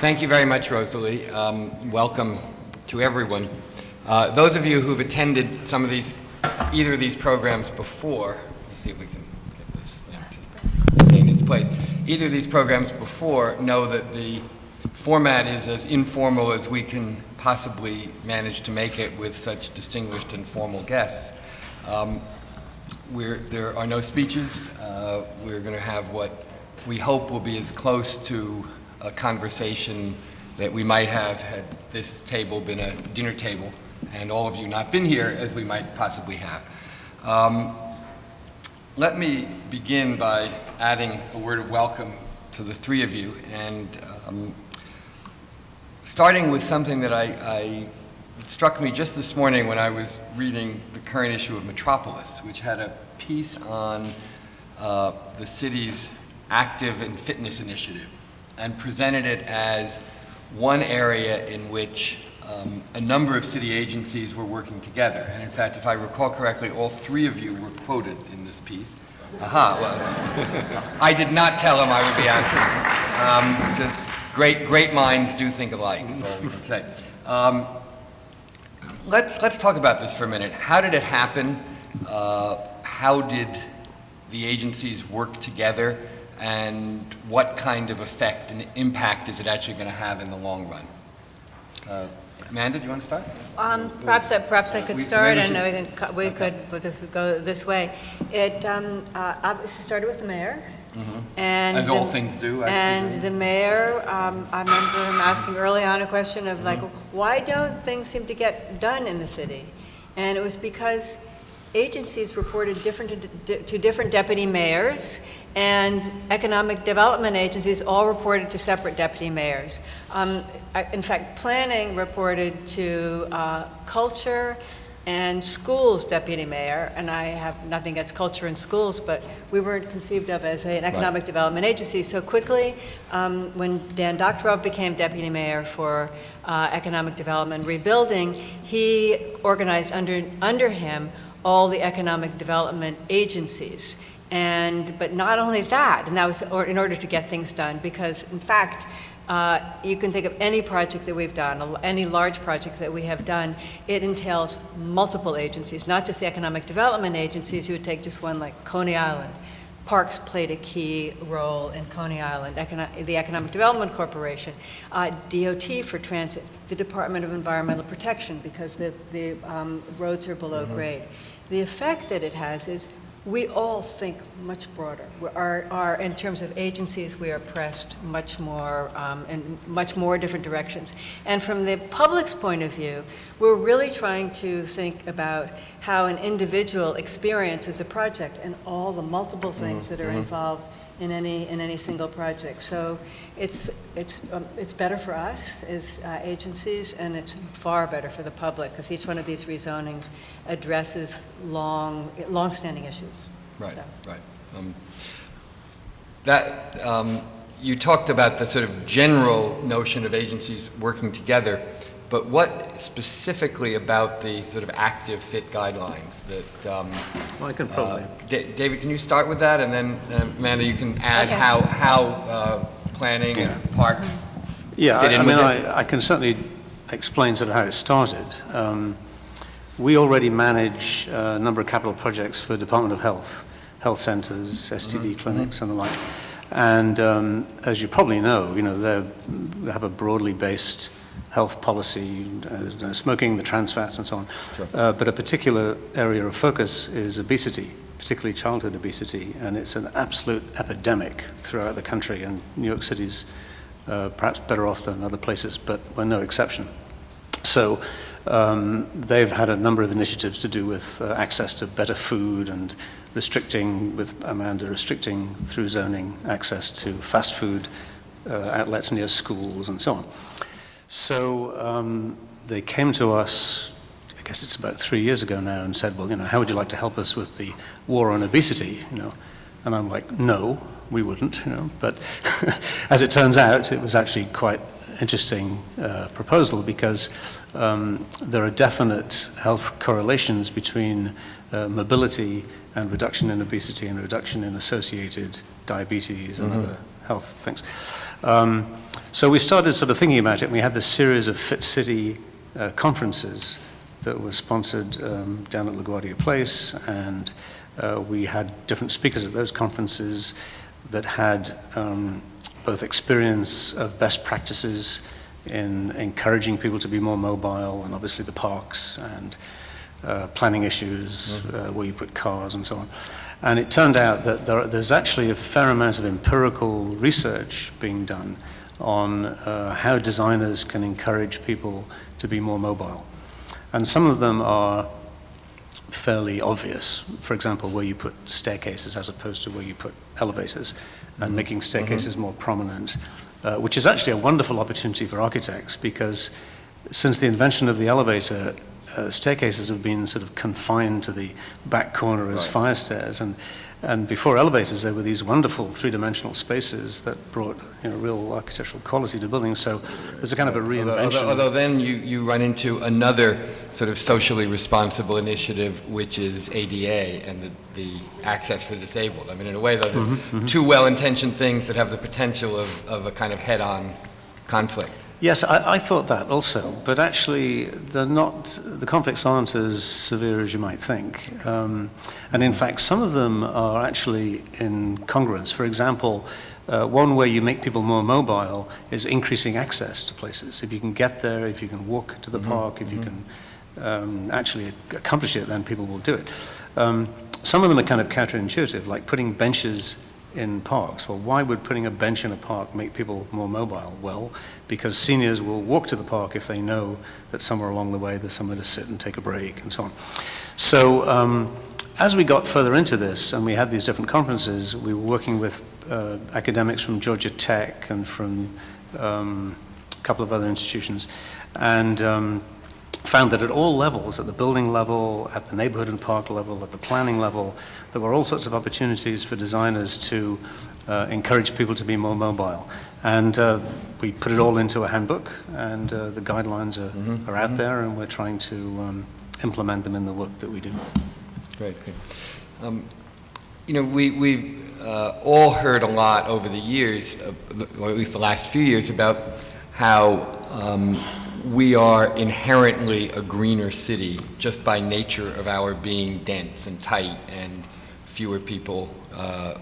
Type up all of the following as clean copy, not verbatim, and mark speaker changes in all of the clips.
Speaker 1: Thank you very much, Rosalie. Welcome to everyone. Those of you who've attended some of these, either of these programs before, let's see if we can get this thing to stay in its place. Either of these programs before know that the format is as informal as we can possibly manage to make it with such distinguished and formal guests. There are no speeches. We're going to have what we hope will be as close to a conversation that we might have had this table been a dinner table and all of you not been here as we might possibly have. Let me begin by adding a word of welcome to the three of you, and starting with something that it struck me just this morning when I was reading the current issue of Metropolis, which had a piece on the city's active and fitness initiative, and presented it as one area in which a number of city agencies were working together. And in fact, if I recall correctly, all three of you were quoted in this piece. Aha, well, I did not tell him I would be asking. Just great minds do think alike, is all we can say. Let's talk about this for a minute. How did it happen? How did the agencies work together? And what kind of effect and impact is it actually going to have in the long run? Amanda, do you want to start?
Speaker 2: Perhaps I could start, and we could just go this way. It obviously started with the mayor. Mm-hmm. And
Speaker 1: as all things do.
Speaker 2: And the mayor, I remember him asking early on a question of like, why don't things seem to get done in the city? And it was because agencies reported to different deputy mayors, and economic development agencies all reported to separate deputy mayors. In fact, planning reported to culture and schools deputy mayor, and I have nothing against culture and schools, but we weren't conceived of as an economic development agency. So quickly, when Dan Doktorov became deputy mayor for economic development and rebuilding, he organized under him all the economic development agencies. But not only that, and that was in order to get things done, because in fact, you can think of any project that we've done, any large project that we have done, it entails multiple agencies, not just the economic development agencies. You would take just one like Coney Island. Parks played a key role in Coney Island, the Economic Development Corporation, DOT for transit, the Department of Environmental Protection, because the roads are below grade. The effect that it has is we all think much broader. In terms of agencies, we are pressed much more in much more different directions. And from the public's point of view, we're really trying to think about how an individual experiences a project and all the multiple things that are involved in any single project. So it's better for us as agencies, and it's far better for the public, because each one of these rezonings addresses long-standing issues.
Speaker 1: Right,
Speaker 2: so.
Speaker 1: Right. You talked about the sort of general notion of agencies working together, but what specifically about the sort of active fit guidelines that...
Speaker 3: well, I can probably...
Speaker 1: David, can you start with that? And then, Amanda, you can add how planning and parks fit in with it.
Speaker 3: I can certainly explain sort of how it started. We already manage a number of capital projects for the Department of health centers, STD clinics, and the like. And as you probably know, they have a broadly based health policy, smoking, the trans fats, and so on. Sure. But a particular area of focus is obesity, particularly childhood obesity, and it's an absolute epidemic throughout the country, and New York City's perhaps better off than other places, but we're no exception. So they've had a number of initiatives to do with access to better food and restricting, with Amanda, restricting through zoning access to fast food outlets near schools and so on. So they came to us, I guess it's about 3 years ago now, and said, well, how would you like to help us with the war on obesity, And I'm like, no, we wouldn't, But as it turns out, it was actually quite interesting proposal, because there are definite health correlations between mobility and reduction in obesity and reduction in associated diabetes and other health things. So we started sort of thinking about it, and we had this series of Fit City conferences that were sponsored down at LaGuardia Place, and we had different speakers at those conferences that had both experience of best practices in encouraging people to be more mobile, and obviously the parks and planning issues, where you put cars and so on. And it turned out that there's actually a fair amount of empirical research being done on how designers can encourage people to be more mobile. And some of them are fairly obvious. For example, where you put staircases as opposed to where you put elevators, and making staircases more prominent, which is actually a wonderful opportunity for architects, because since the invention of the elevator, staircases have been sort of confined to the back corner as fire stairs, and before elevators there were these wonderful three-dimensional spaces that brought real architectural quality to buildings. So there's a kind of a reinvention.
Speaker 1: Although then you run into another sort of socially responsible initiative, which is ADA and the access for disabled. I mean, in a way, those are two well-intentioned things that have the potential of a kind of head-on conflict.
Speaker 3: Yes, I thought that also, but actually the conflicts aren't as severe as you might think. And in fact, some of them are actually in congruence. For example, one way you make people more mobile is increasing access to places. If you can get there, if you can walk to the park, if you can actually accomplish it, then people will do it. Some of them are kind of counterintuitive, like putting benches in parks. Well, why would putting a bench in a park make people more mobile? Well, because seniors will walk to the park if they know that somewhere along the way there's somewhere to sit and take a break and so on. So as we got further into this and we had these different conferences, we were working with academics from Georgia Tech and from a couple of other institutions, and found that at all levels, at the building level, at the neighborhood and park level, at the planning level, there were all sorts of opportunities for designers to encourage people to be more mobile. And we put it all into a handbook, and the guidelines are out there, and we're trying to implement them in the work that we do.
Speaker 1: Great. We've all heard a lot over the years, or at least the last few years, about how we are inherently a greener city just by nature of our being dense and tight and fewer people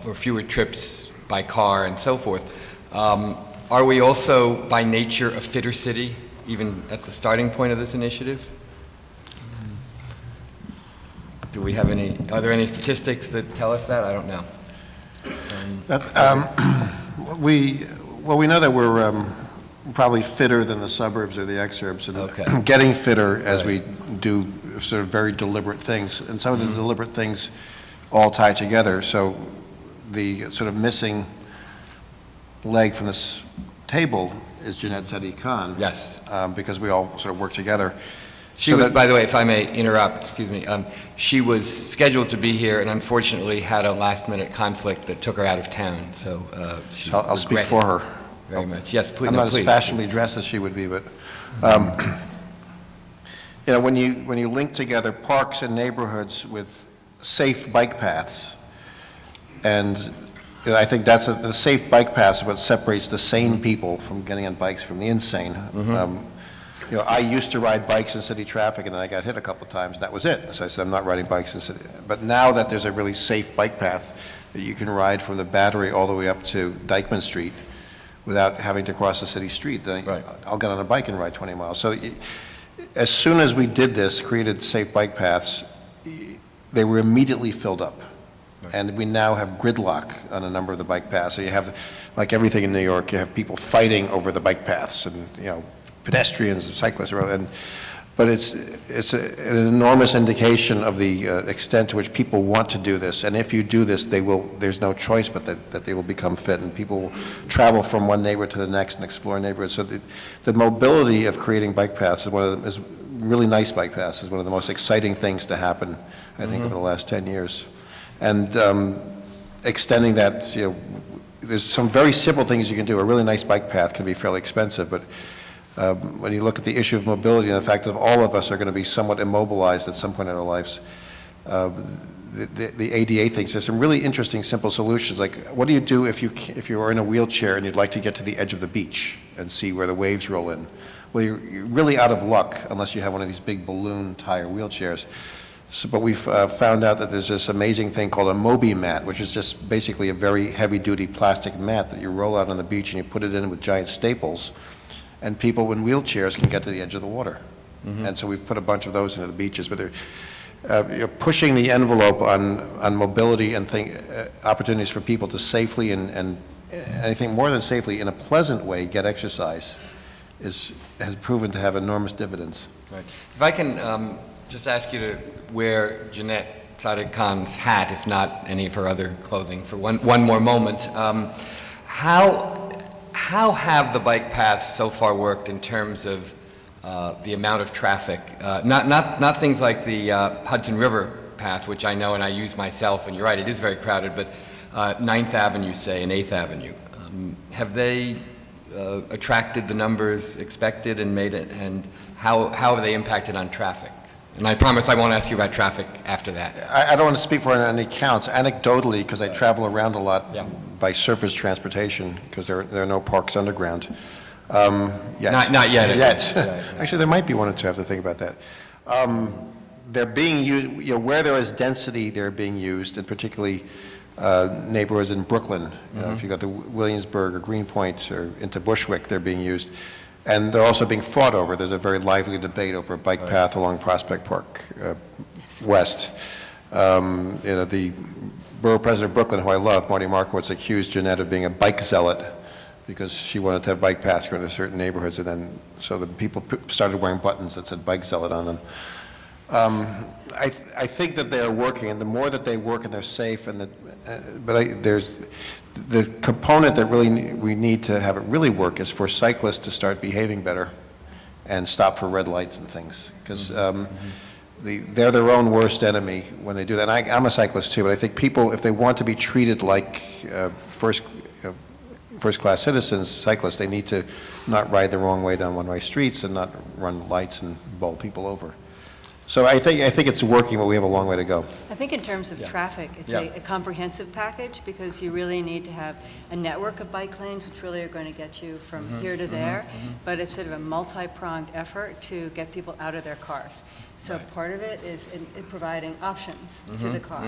Speaker 1: or fewer trips by car and so forth. Are we also by nature a fitter city, even at the starting point of this initiative? Do we have are there any statistics that tell us that? I don't know.
Speaker 4: We know that we're probably fitter than the suburbs or the exurbs, and getting fitter as we do sort of very deliberate things, and some of the deliberate things all tie together. So the sort of missing leg from this table is Jeanette Sadi-Khan.
Speaker 1: Yes.
Speaker 4: Because we all sort of work together.
Speaker 1: She was, by the way, if I may interrupt, excuse me, she was scheduled to be here and unfortunately had a last-minute conflict that took her out of town. So
Speaker 4: I'll speak for her.
Speaker 1: Very much. Yes, please.
Speaker 4: I'm not as fashionably dressed as she would be, but when you link together parks and neighborhoods with safe bike paths, and I think that's the safe bike paths is what separates the sane people from getting on bikes from the insane. I used to ride bikes in city traffic, and then I got hit a couple of times, and that was it. So I said, I'm not riding bikes in city. But now that there's a really safe bike path that you can ride from the Battery all the way up to Dyckman Street without having to cross the city street, then I'll get on a bike and ride 20 miles. So as soon as we did this, created safe bike paths, they were immediately filled up. And we now have gridlock on a number of the bike paths. So you have, like everything in New York, you have people fighting over the bike paths, and pedestrians and cyclists, but it's an enormous indication of the extent to which people want to do this. And if you do this, there's no choice but that they will become fit, and people will travel from one neighborhood to the next and explore neighborhoods. So the mobility of creating bike paths is really nice bike paths is one of the most exciting things to happen, I think, over the last 10 years. And extending that, there's some very simple things you can do. A really nice bike path can be fairly expensive, but when you look at the issue of mobility and the fact that all of us are going to be somewhat immobilized at some point in our lives, the ADA things. There's some really interesting, simple solutions. Like, what do you do if you are in a wheelchair and you'd like to get to the edge of the beach and see where the waves roll in? Well, you're really out of luck unless you have one of these big balloon tire wheelchairs. So, but we've found out that there's this amazing thing called a Moby mat, which is just basically a very heavy-duty plastic mat that you roll out on the beach and you put it in with giant staples, and people in wheelchairs can get to the edge of the water. And so we've put a bunch of those into the beaches, but you're pushing the envelope on mobility and opportunities for people to safely and anything more than safely, in a pleasant way, get exercise has proven to have enormous dividends. Right.
Speaker 1: If I can just ask you to wear Jeanette Sadiq Khan's hat, if not any of her other clothing, for one more moment. How have the bike paths so far worked in terms of the amount of traffic? Not things like the Hudson River path, which I know and I use myself, and you're right, it is very crowded, but 9th Avenue, say, and 8th Avenue. Have they attracted the numbers expected and made it, and how have they impacted on traffic? And I promise I won't ask you about traffic after that.
Speaker 4: I don't want to speak for any counts. Anecdotally, because I travel around a lot by surface transportation, because there are no parks underground. Yet.
Speaker 1: Not yet.
Speaker 4: Yet. Actually, there might be one or two. I have to think about that. They're being used, where there is density, they're being used, and particularly neighborhoods in Brooklyn. If you go to Williamsburg or Greenpoint or into Bushwick, they're being used. And they're also being fought over. There's a very lively debate over a bike path along Prospect Park West. The borough president of Brooklyn, who I love, Marty Markowitz, accused Jeanette of being a bike zealot because she wanted to have bike paths going to certain neighborhoods, and then so the people started wearing buttons that said bike zealot on them. I think that they are working, and the more that they work and they're safe, there's the component that really we need to have it really work is for cyclists to start behaving better and stop for red lights and things, because they're their own worst enemy when they do that. And I'm a cyclist too, but I think people, if they want to be treated like first-class citizens, cyclists, they need to not ride the wrong way down one-way streets and not run lights and bowl people over. So I think it's working, but we have a long way to go.
Speaker 2: I think in terms of traffic, it's a comprehensive package, because you really need to have a network of bike lanes, which really are going to get you from here to there, but it's sort of a multi-pronged effort to get people out of their cars. So part of it is in providing options to the car.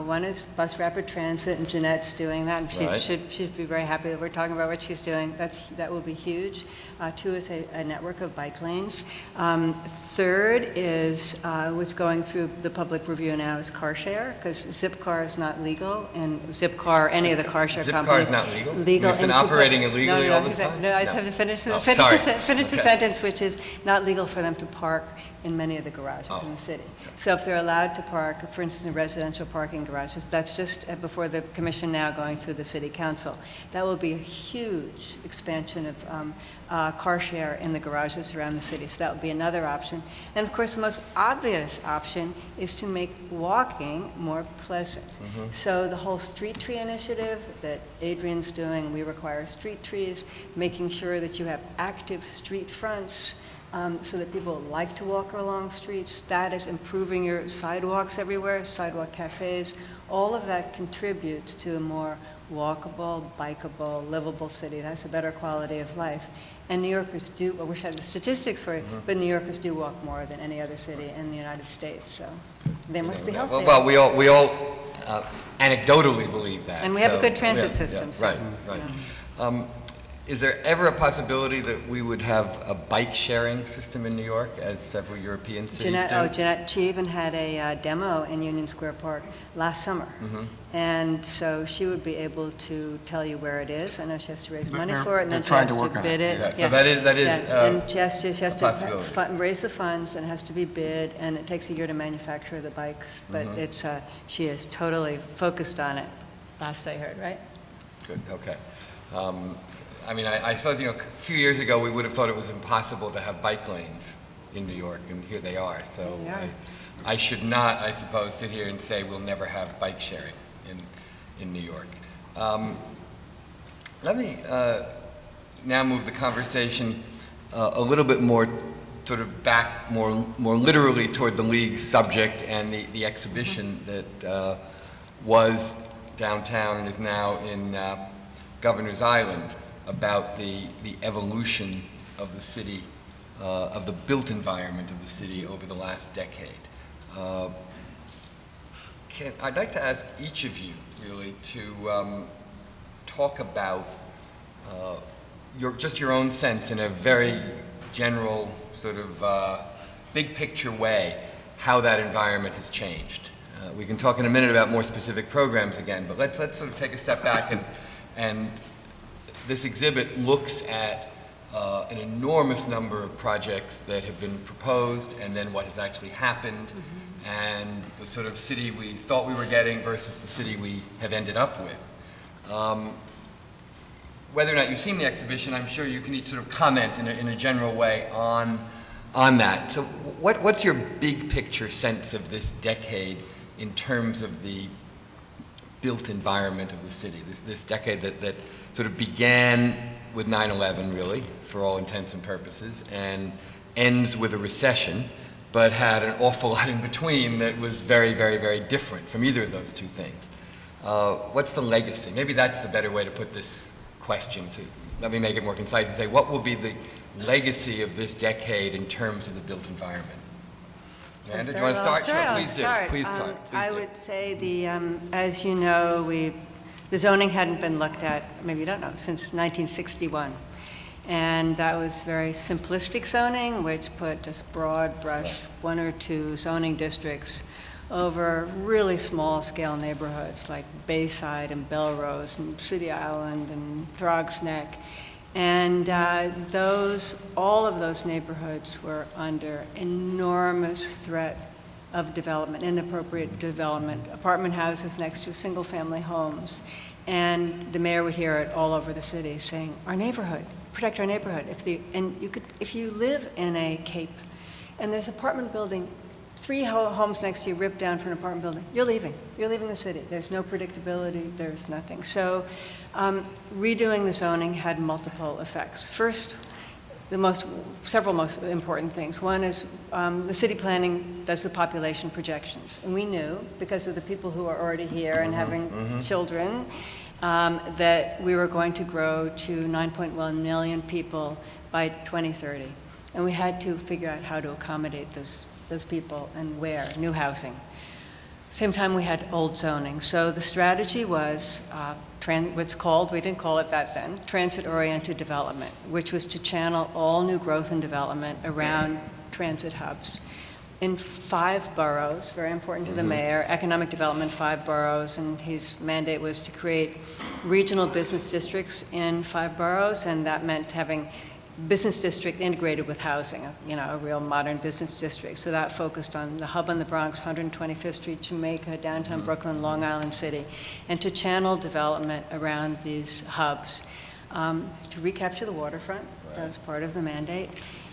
Speaker 2: One is bus rapid transit, and Jeanette's doing that, and she'd be very happy that we're talking about what she's doing. That will be huge. Two is a network of bike lanes. Third is what's going through the public review now is car share, because Zipcar is not legal, and Zipcar, any of the car share companies.
Speaker 1: Zipcar is not legal? It's been operating illegally all this time?
Speaker 2: No, I just have to finish the sentence, which is not legal for them to park in many of the garages in the city. So if they're allowed to park, for instance, in residential parking garages, that's just before the commission now going to the city council. That will be a huge expansion of car share in the garages around the city. So that would be another option. And of course, the most obvious option is to make walking more pleasant. So the whole street tree initiative that Adrian's doing, we require street trees, making sure that you have active street fronts, so that people like to walk along streets. That is improving your sidewalks everywhere, sidewalk cafes. All of that contributes to a more walkable, bikeable, livable city. That's a better quality of life. And New Yorkers do, I wish I had the statistics for you, but New Yorkers do walk more than any other city in the United States, so they must be healthy.
Speaker 1: Well, we all anecdotally believe that.
Speaker 2: And we have a good transit system.
Speaker 1: Right. Is there ever a possibility that we would have a bike sharing system in New York, as several European cities do?
Speaker 2: Jeanette, she even had a demo in Union Square Park last summer. And so she would be able to tell you where it is. I know she has to raise money for it, and then she has to bid it.
Speaker 1: So that is
Speaker 2: and she has to raise the funds, and it has to be bid, and it takes a year to manufacture the bikes. But she is totally focused on it, last I heard, right?
Speaker 1: Good, okay. I mean, I suppose, a few years ago, we would have thought it was impossible to have bike lanes in New York, and here they are. So I should not, I suppose, sit here and say we'll never have bike sharing in New York. Let me now move the conversation a little bit more sort of back more literally toward the league's subject and the exhibition that was downtown and is now in Governor's Island about the evolution of the city, of the built environment of the city over the last decade. I'd like to ask each of you, really, to talk about just your own sense in a very general, sort of big picture way, how that environment has changed. We can talk in a minute about more specific programs again, but let's sort of take a step back and this exhibit looks at an enormous number of projects that have been proposed and then what has actually happened and the sort of city we thought we were getting versus the city we have ended up with. Whether or not you've seen the exhibition, I'm sure you can each sort of comment in a general way on that. So what's your big picture sense of this decade in terms of the built environment of the city, this decade that sort of began with 9/11, really, for all intents and purposes, and ends with a recession, but had an awful lot in between that was very, very, very different from either of those two things. What's the legacy? Maybe that's the better way to put this question. Let me make it more concise and say, what will be the legacy of this decade in terms of the built environment? Amanda, do you want to start? Sure, please do. Please start.
Speaker 2: I would say as you know, the zoning hadn't been looked at, maybe you don't know, since 1961. And that was very simplistic zoning, which put just broad brush, one or two zoning districts over really small scale neighborhoods like Bayside and Belrose and City Island and Throgs Neck. And all of those neighborhoods were under enormous threat of development, inappropriate development, apartment houses next to single family homes. And the mayor would hear it all over the city saying, our neighborhood, protect our neighborhood. If you live in a Cape and there's an apartment building, 3 homes next to you ripped down for an apartment building, you're leaving the city. There's no predictability, there's nothing. So redoing the zoning had multiple effects. First, several most important things. One is the city planning does the population projections. And we knew, because of the people who are already here and having children, that we were going to grow to 9.1 million people by 2030. And we had to figure out how to accommodate those people and where, new housing. Same time we had old zoning. So the strategy was what's called, we didn't call it that then, transit-oriented development, which was to channel all new growth and development around transit hubs. In 5 boroughs, very important to the mayor, economic development, 5 boroughs, and his mandate was to create regional business districts in 5 boroughs, and that meant having business district integrated with housing, a real modern business district. So that focused on the hub on the Bronx, 125th Street, Jamaica, downtown Brooklyn, Long Island City, and to channel development around these hubs. To recapture the waterfront, that was part of the mandate,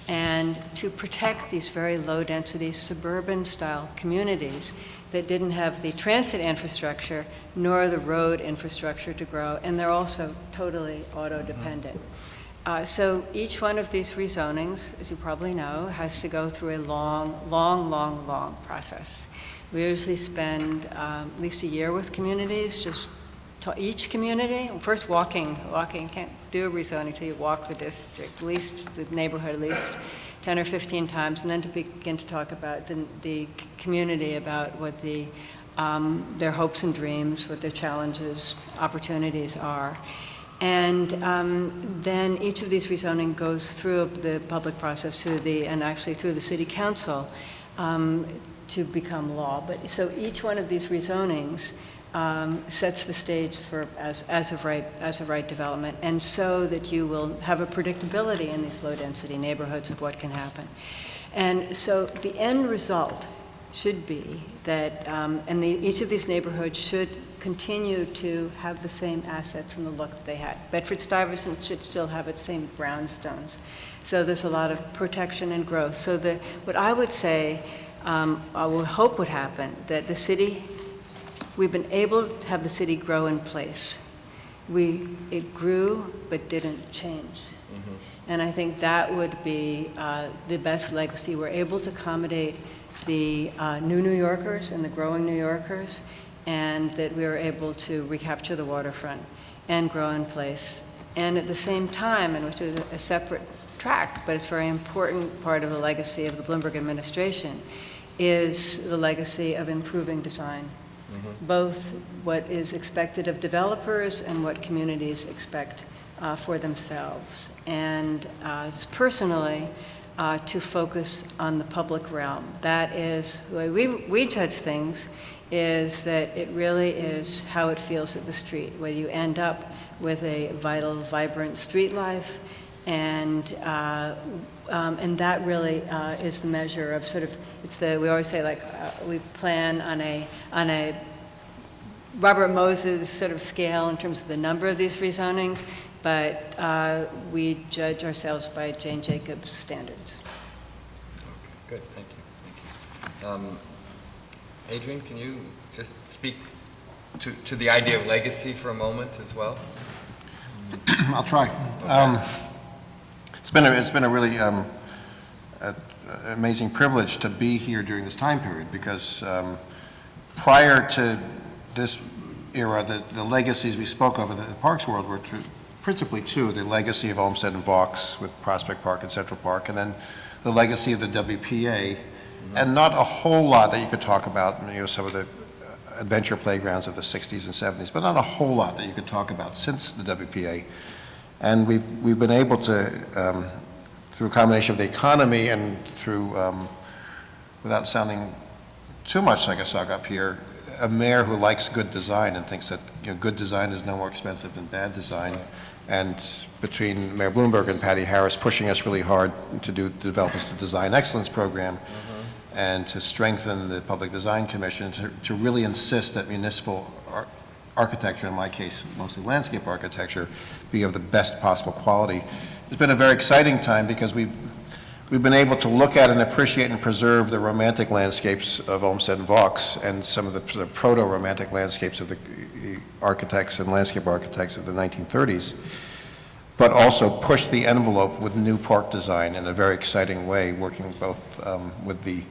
Speaker 2: and to protect these very low-density suburban-style communities that didn't have the transit infrastructure nor the road infrastructure to grow, and they're also totally auto-dependent. So each one of these rezonings, as you probably know, has to go through a long process. We usually spend at least a year with communities, just to each community. First walking, can't do a rezoning until you walk the district, at least the neighborhood, at least 10 or 15 times, and then to begin to talk about the community, about what their hopes and dreams, what their challenges, opportunities are. And then each of these rezoning goes through the public process and actually through the city council to become law. But so each one of these rezonings sets the stage for as of right development, and so that you will have a predictability in these low density neighborhoods of what can happen. And so the end result should be that, each of these neighborhoods should continue to have the same assets and the look that they had. Bedford-Stuyvesant should still have its same brownstones. So there's a lot of protection and growth. So what I would say, I would hope would happen, that the city, we've been able to have the city grow in place. It grew, but didn't change. And I think that would be the best legacy. We're able to accommodate the new New Yorkers and the growing New Yorkers, and that we were able to recapture the waterfront and grow in place. And at the same time, and which is a separate track, but it's a very important part of the legacy of the Bloomberg administration, is the legacy of improving design. Both what is expected of developers and what communities expect for themselves. And personally, to focus on the public realm. That is, the way we judge things, is that it really is how it feels at the street, where you end up with a vital, vibrant street life, and that really is the measure of sort of, it's the, we always say, like, we plan on a Robert Moses sort of scale in terms of the number of these rezonings, but we judge ourselves by Jane Jacobs standards.
Speaker 1: Okay, good, thank you. Adrian, can you just speak to the idea of legacy for a moment as well?
Speaker 4: I'll try.
Speaker 1: Okay.
Speaker 4: It's been a really amazing privilege to be here during this time period, because prior to this era, the legacies we spoke of in the parks world were principally two: the legacy of Olmsted and Vaux with Prospect Park and Central Park, and then the legacy of the WPA, and not a whole lot that you could talk about, some of the adventure playgrounds of the 60s and 70s, but not a whole lot that you could talk about since the WPA. And we've been able to, through a combination of the economy and through, without sounding too much like a suck up here, a mayor who likes good design and thinks that good design is no more expensive than bad design. And between Mayor Bloomberg and Patty Harris pushing us really hard to develop this Design Excellence Program, and to strengthen the Public Design Commission, to really insist that municipal architecture, in my case mostly landscape architecture, be of the best possible quality. It's been a very exciting time, because we've been able to look at and appreciate and preserve the romantic landscapes of Olmsted and Vaux, and some of the proto-romantic landscapes of the architects and landscape architects of the 1930s, but also push the envelope with new park design in a very exciting way, working both with the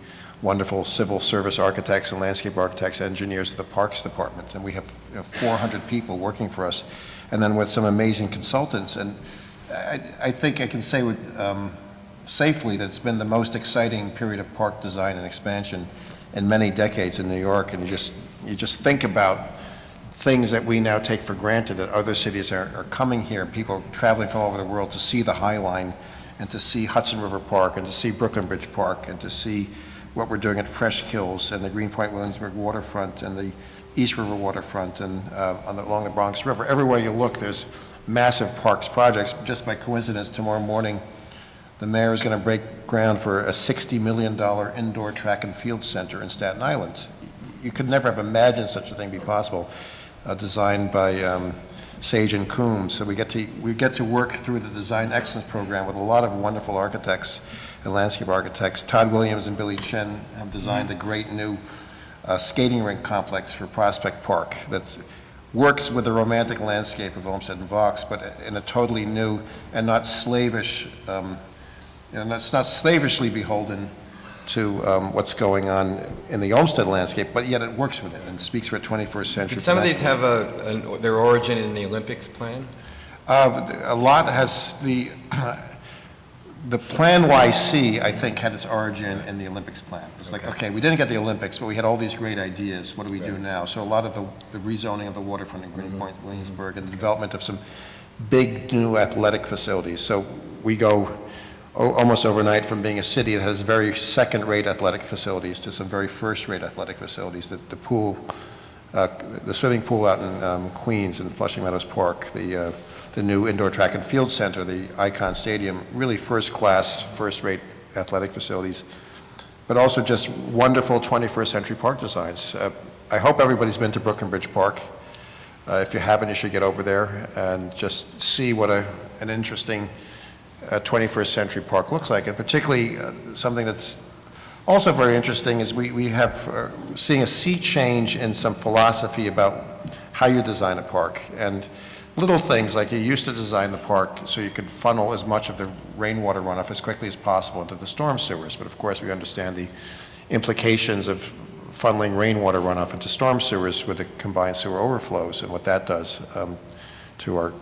Speaker 4: wonderful civil service architects and landscape architects, engineers of the Parks Department. And we have 400 people working for us, and then with some amazing consultants. And I think I can say with, safely that it's been the most exciting period of park design and expansion in many decades in New York. And you just think about things that we now take for granted, that other cities are coming here, people traveling from all over the world to see the High Line, and to see Hudson River Park, and to see Brooklyn Bridge Park, and to see what we're doing at Fresh Kills and the Greenpoint Williamsburg waterfront and the East River waterfront, and along the Bronx River. Everywhere you look, there's massive parks projects. Just by coincidence, tomorrow morning, the mayor is going to break ground for a $60 million indoor track and field center in Staten Island. You could never have imagined such a thing be possible, designed by Sage and Coombs. So we get to work through the Design Excellence Program with a lot of wonderful architects and landscape architects. Todd Williams and Billy Chen have designed a great new skating rink complex for Prospect Park that works with the romantic landscape of Olmsted and Vaux, but in a totally new and not slavish, it's not slavishly beholden to what's going on in the Olmsted landscape, but yet it works with it and speaks for a 21st century.
Speaker 1: Did some of these have their origin in the Olympics plan?
Speaker 4: A lot has the Plan YC, I think, had its origin in the Olympics plan. It's like, okay, we didn't get the Olympics, but we had all these great ideas. What do we do now? So a lot of the rezoning of the waterfront in Greenpoint, Williamsburg, and the development of some big new athletic facilities. So we go almost overnight from being a city that has very second-rate athletic facilities to some very first-rate athletic facilities. The pool, the swimming pool out in Queens in Flushing Meadows Park, the new indoor track and field center, the Icon Stadium, really first-class, first-rate athletic facilities, but also just wonderful 21st century park designs. I hope everybody's been to Brooklyn Bridge Park. If you haven't, you should get over there and just see what an interesting 21st century park looks like. And particularly something that's also very interesting is we have seeing a sea change in some philosophy about how you design a park. And little things, like you used to design the park so you could funnel as much of the rainwater runoff as quickly as possible into the storm sewers. But of course, we understand the implications of funneling rainwater runoff into storm sewers with the combined sewer overflows and what that does to our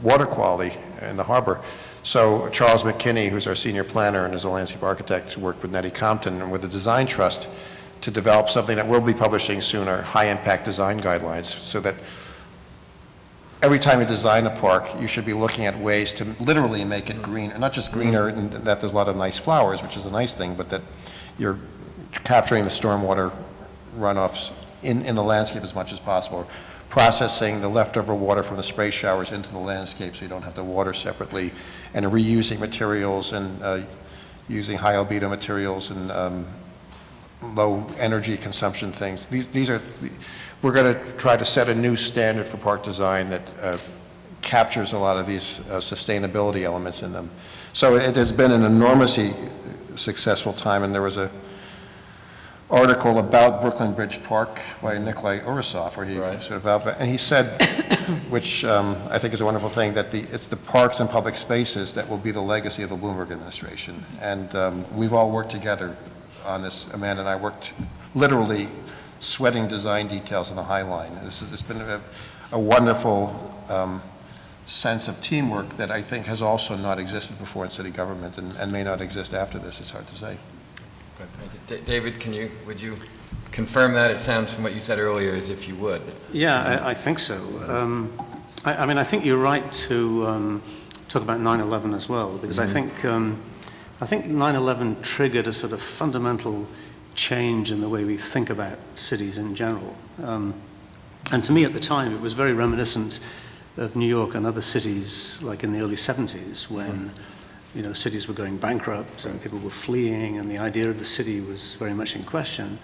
Speaker 4: water quality in the harbor. So Charles McKinney, who's our senior planner and is a landscape architect, worked with Nettie Compton and with the Design Trust to develop something that we'll be publishing soon, our high-impact design guidelines, so that every time you design a park, you should be looking at ways to literally make it green, and not just greener and that there's a lot of nice flowers, which is a nice thing, but that you're capturing the stormwater runoffs in the landscape as much as possible, processing the leftover water from the spray showers into the landscape so you don't have to water separately, and reusing materials and using high albedo materials and low energy consumption things. We're going to try to set a new standard for park design that captures a lot of these sustainability elements in them. So it has been an enormously successful time, and there was a article about Brooklyn Bridge Park by Nikolai Urasov, where he sort of, and he said, which I think is a wonderful thing, that it's the parks and public spaces that will be the legacy of the Bloomberg administration. And we've all worked together on this. Amanda and I worked literally sweating design details on the High Line. It's been a wonderful sense of teamwork that I think has also not existed before in city government and may not exist after this. It's hard to say.
Speaker 1: David, would you confirm that? It sounds from what you said earlier as if you would.
Speaker 3: Yeah, I think so. I mean, I think you're right to talk about 9/11 as well, because I think 9/11 triggered a sort of fundamental change in the way we think about cities in general. And to me at the time, it was very reminiscent of New York and other cities, like in the early 70s, when cities were going bankrupt and people were fleeing, and the idea of the city was very much in question.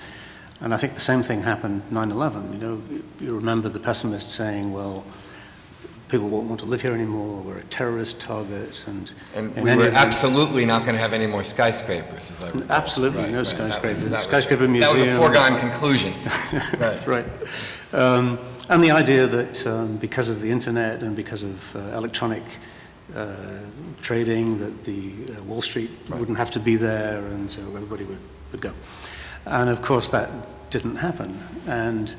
Speaker 3: And I think the same thing happened 9/11. You remember the pessimists saying, well, people won't want to live here anymore, we're a terrorist target. And
Speaker 1: we were absolutely not going to have any more skyscrapers. As I recall.
Speaker 3: Absolutely, no skyscrapers.
Speaker 1: That
Speaker 3: Skyscraper museum.
Speaker 1: That was a foregone conclusion.
Speaker 3: Right. And the idea that because of the internet and because of electronic trading, that the Wall Street wouldn't have to be there, and so everybody would go. And of course that didn't happen. And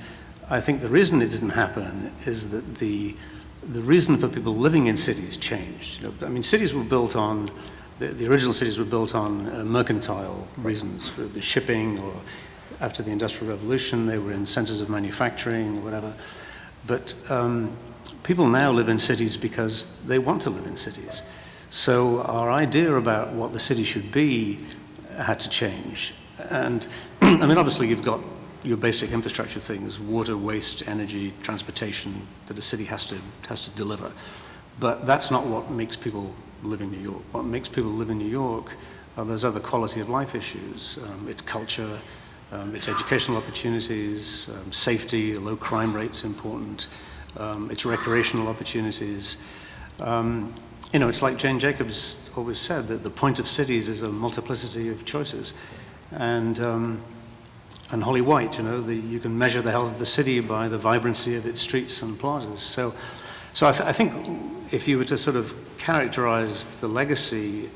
Speaker 3: I think the reason it didn't happen is that the reason for people living in cities changed. I mean, cities were built on, the original cities were built on mercantile reasons for the shipping, or after the Industrial Revolution, they were in centers of manufacturing or whatever. But people now live in cities because they want to live in cities. So our idea about what the city should be had to change. And I mean, obviously you've got your basic infrastructure things, water, waste, energy, transportation, that a city has to deliver. But that's not what makes people live in New York. What makes people live in New York are those other quality of life issues. It's culture, it's educational opportunities, safety, low crime rate's important, it's recreational opportunities. It's like Jane Jacobs always said, that the point of cities is a multiplicity of choices. And Holly White, you can measure the health of the city by the vibrancy of its streets and plazas. So I think if you were to sort of characterize the legacy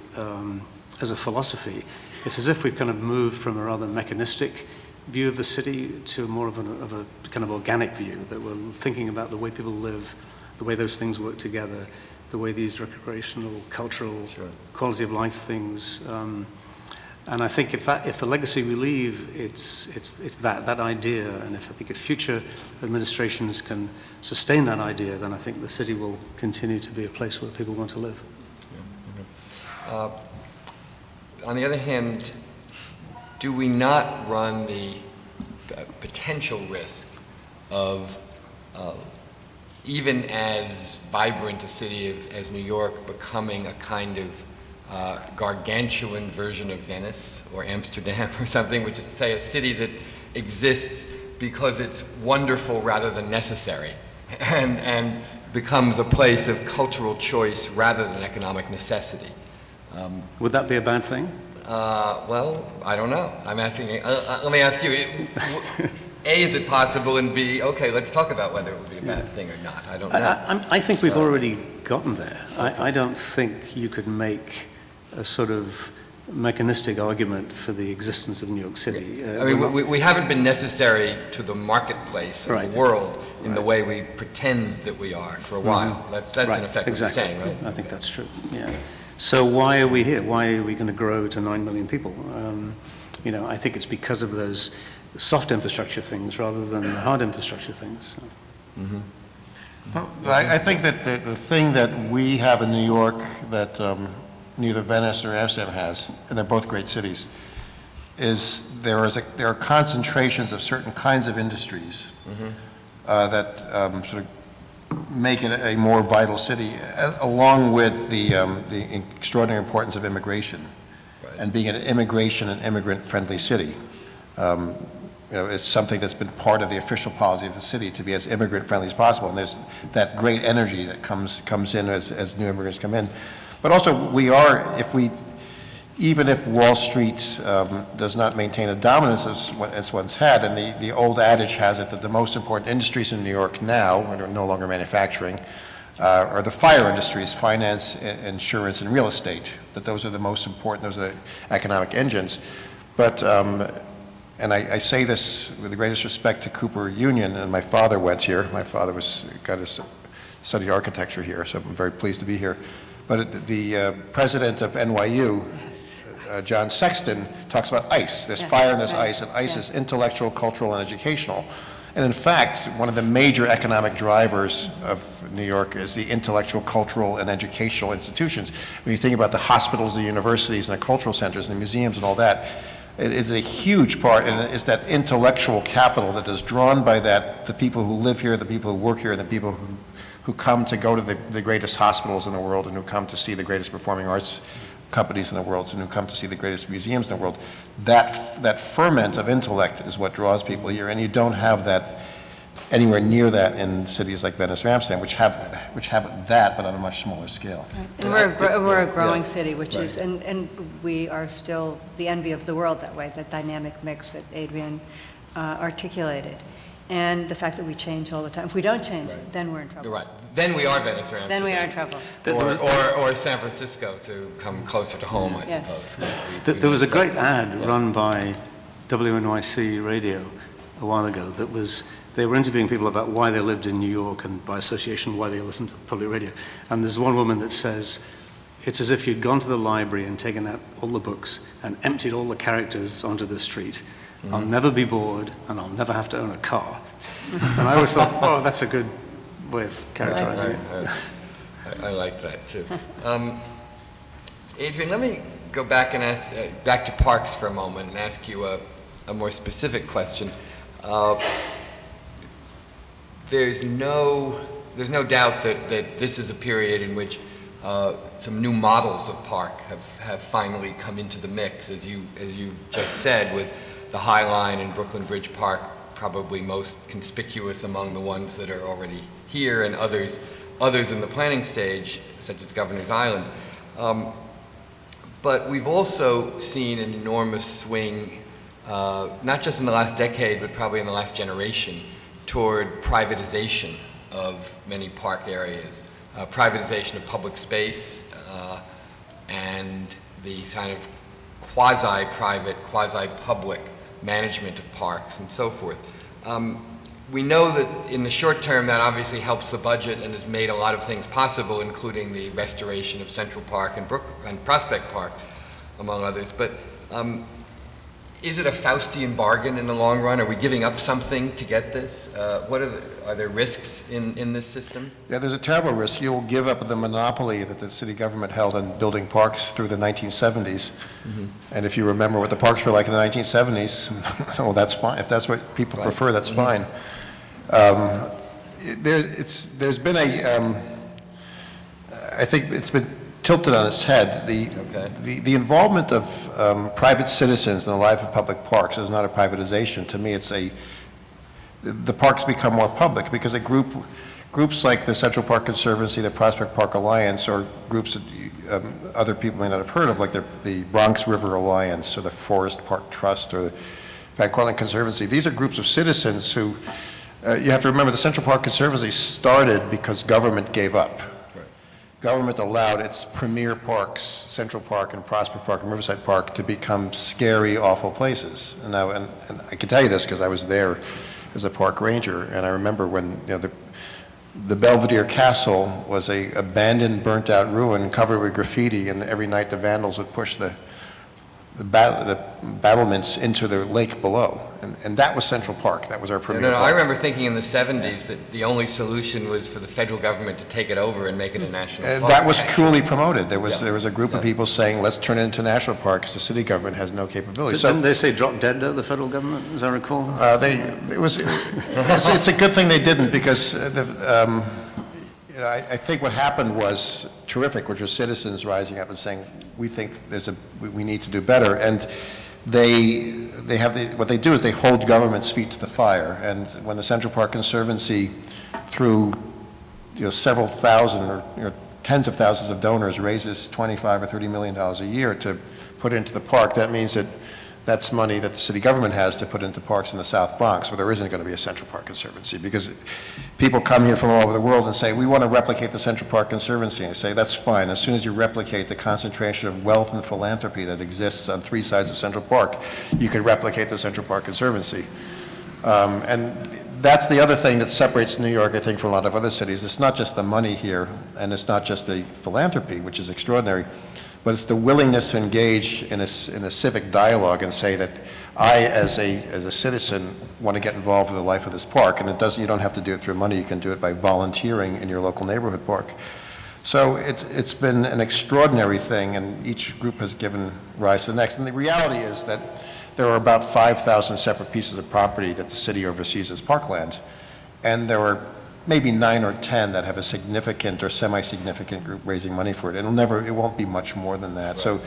Speaker 3: as a philosophy, it's as if we've kind of moved from a rather mechanistic view of the city to more of a kind of organic view, that we're thinking about the way people live, the way those things work together, the way these recreational, cultural, quality of life things. And I think if the legacy we leave, it's that idea, and I think if future administrations can sustain that idea, then I think the city will continue to be a place where people want to live.
Speaker 1: On the other hand, do we not run the potential risk of even as vibrant a city as New York becoming a kind of gargantuan version of Venice or Amsterdam or something, which is to say a city that exists because it's wonderful rather than necessary, and becomes a place of cultural choice rather than economic necessity?
Speaker 3: Would that be a bad thing?
Speaker 1: Well, I don't know. I'm asking. Let me ask you. A, is it possible, and B, okay, let's talk about whether it would be a bad thing or not. I don't know.
Speaker 3: I think we've already gotten there. I don't think you could make a sort of mechanistic argument for the existence of New York City.
Speaker 1: I mean, we haven't been necessary to the marketplace of the world in the way we pretend that we are for a while. That's in effect what you're saying, right?
Speaker 3: I think that's true, yeah. So why are we here? Why are we going to grow to 9 million people? I think it's because of those soft infrastructure things rather than the hard infrastructure things.
Speaker 1: Mm-hmm.
Speaker 4: Well, I think that the thing that we have in New York that neither Venice nor Amsterdam has, and they're both great cities, is there are concentrations of certain kinds of industries that sort of make it a more vital city, along with the extraordinary importance of immigration, and being an immigration and immigrant-friendly city. It's something that's been part of the official policy of the city to be as immigrant-friendly as possible, and there's that great energy that comes in as new immigrants come in. But also, even if Wall Street does not maintain a dominance as once had, and the old adage has it that the most important industries in New York now, are no longer manufacturing, are the FIRE industries, finance, insurance, and real estate, that those are the most important, those are the economic engines. But, and I say this with the greatest respect to Cooper Union, and my father went here. My father studied architecture here, so I'm very pleased to be here. But the president of NYU, John Sexton, talks about ICE. There's fire and there's ICE, and ICE is intellectual, cultural, and educational. And in fact, one of the major economic drivers of New York is the intellectual, cultural, and educational institutions. When you think about the hospitals, the universities, and the cultural centers, and the museums, and all that, it is a huge part, and it's that intellectual capital that is drawn by the people who live here, the people who work here, and the people who come to go to the greatest hospitals in the world, and who come to see the greatest performing arts companies in the world, and who come to see the greatest museums in the world. That ferment of intellect is what draws people here, and you don't have that anywhere near that in cities like Venice or Amsterdam, which have that, but on a much smaller scale.
Speaker 2: Right. And we're a growing city, which is, and we are still the envy of the world that way, that dynamic mix that Adrian articulated. And the fact that we change all the time. If we don't change, then we're in trouble.
Speaker 1: You're right. Then we are Venice or Amsterdam.
Speaker 2: Then we are in trouble.
Speaker 1: Or San Francisco, to come closer to home, I suppose.
Speaker 3: There was a great ad run by WNYC Radio a while ago they were interviewing people about why they lived in New York and by association why they listened to public radio. And there's one woman that says, it's as if you'd gone to the library and taken out all the books and emptied all the characters onto the street. I'll never be bored, and I'll never have to own a car. And I always thought, oh, that's a good way of characterizing it.
Speaker 1: I like that, too. Adrian, let me go back and ask, back to parks for a moment and ask you a more specific question. There's no doubt that this is a period in which some new models of park have finally come into the mix, as you just said, with the High Line and Brooklyn Bridge Park probably most conspicuous among the ones that are already here, and others in the planning stage, such as Governor's Island. But we've also seen an enormous swing, not just in the last decade, but probably in the last generation, toward privatization of many park areas, privatization of public space, and the kind of quasi-private, quasi-public management of parks and so forth. We know that in the short term that obviously helps the budget and has made a lot of things possible, including the restoration of Central Park and Prospect Park, among others. But is it a Faustian bargain in the long run? Are we giving up something to get this? Are there risks in this system? Yeah,
Speaker 4: there's a terrible risk. You'll give up the monopoly that the city government held on building parks through the 1970s. And if you remember what the parks were like in the 1970s, well, that's fine. If that's what people prefer, that's fine. There's been I think it's been tilted on its head. The involvement of private citizens in the life of public parks is not a privatization. To me, the parks become more public because groups like the Central Park Conservancy, the Prospect Park Alliance, or groups that other people may not have heard of, like the Bronx River Alliance or the Forest Park Trust or in fact, Cortlandt Conservancy, these are groups of citizens who, you have to remember, the Central Park Conservancy started because government gave up. Government allowed its premier parks, Central Park and Prospect Park and Riverside Park, to become scary, awful places. And I can tell you this because I was there as a park ranger, and I remember when the Belvedere Castle was a abandoned, burnt-out ruin covered with graffiti, and every night the vandals would push the battlements into the lake below. And that was Central Park. That was our premier
Speaker 1: No,
Speaker 4: park.
Speaker 1: I remember thinking in the 70s that the only solution was for the federal government to take it over and make it a national park.
Speaker 4: That was
Speaker 1: actually.
Speaker 4: truly promoted. There was a group of people saying, let's turn it into a national park because the city government has no capability.
Speaker 3: Didn't they say drop dead, though, the federal government, as I recall?
Speaker 4: It's a good thing they didn't, because I think what happened was terrific, which was citizens rising up and saying, we think we need to do better. And what they do is they hold government's feet to the fire. And when the Central Park Conservancy, through several thousand or tens of thousands of donors, raises $25 or $30 million a year to put into the park, that means that that's money that the city government has to put into parks in the South Bronx, where there isn't going to be a Central Park Conservancy, because people come here from all over the world and say, we want to replicate the Central Park Conservancy. And I say, that's fine. As soon as you replicate the concentration of wealth and philanthropy that exists on three sides of Central Park, you can replicate the Central Park Conservancy. And that's the other thing that separates New York, I think, from a lot of other cities. It's not just the money here, and it's not just the philanthropy, which is extraordinary, but it's the willingness to engage in a civic dialogue and say that I, as a citizen, want to get involved with the life of this park. And you don't have to do it through money. You can do it by volunteering in your local neighborhood park. So it's been an extraordinary thing, and each group has given rise to the next. And the reality is that there are about 5,000 separate pieces of property that the city oversees as parkland, and there are maybe 9 or 10 that have a significant or semi-significant group raising money for it. It won't be much more than that. Right. So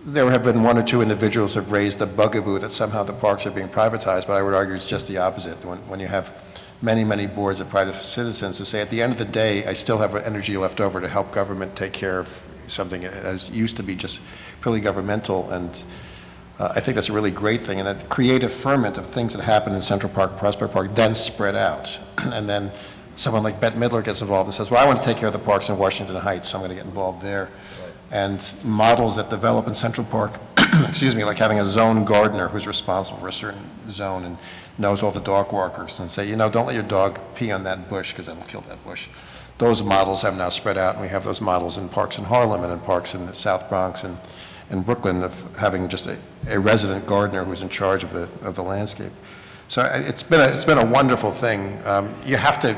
Speaker 4: there have been 1 or 2 individuals who have raised the bugaboo that somehow the parks are being privatized, but I would argue it's just the opposite. When you have many, many boards of private citizens who say, at the end of the day, I still have energy left over to help government take care of something that used to be just purely governmental, and I think that's a really great thing, and that creative ferment of things that happen in Central Park, Prospect Park, then spread out. And then someone like Bette Midler gets involved and says, well, I want to take care of the parks in Washington Heights, so I'm going to get involved there. Right. And models that develop in Central Park, excuse me, like having a zone gardener who's responsible for a certain zone and knows all the dog walkers, and say, don't let your dog pee on that bush because that'll kill that bush. Those models have now spread out, and we have those models in parks in Harlem and in parks in the South Bronx and in Brooklyn, of having just a resident gardener who's in charge of the landscape. So it's been a wonderful thing. You have to.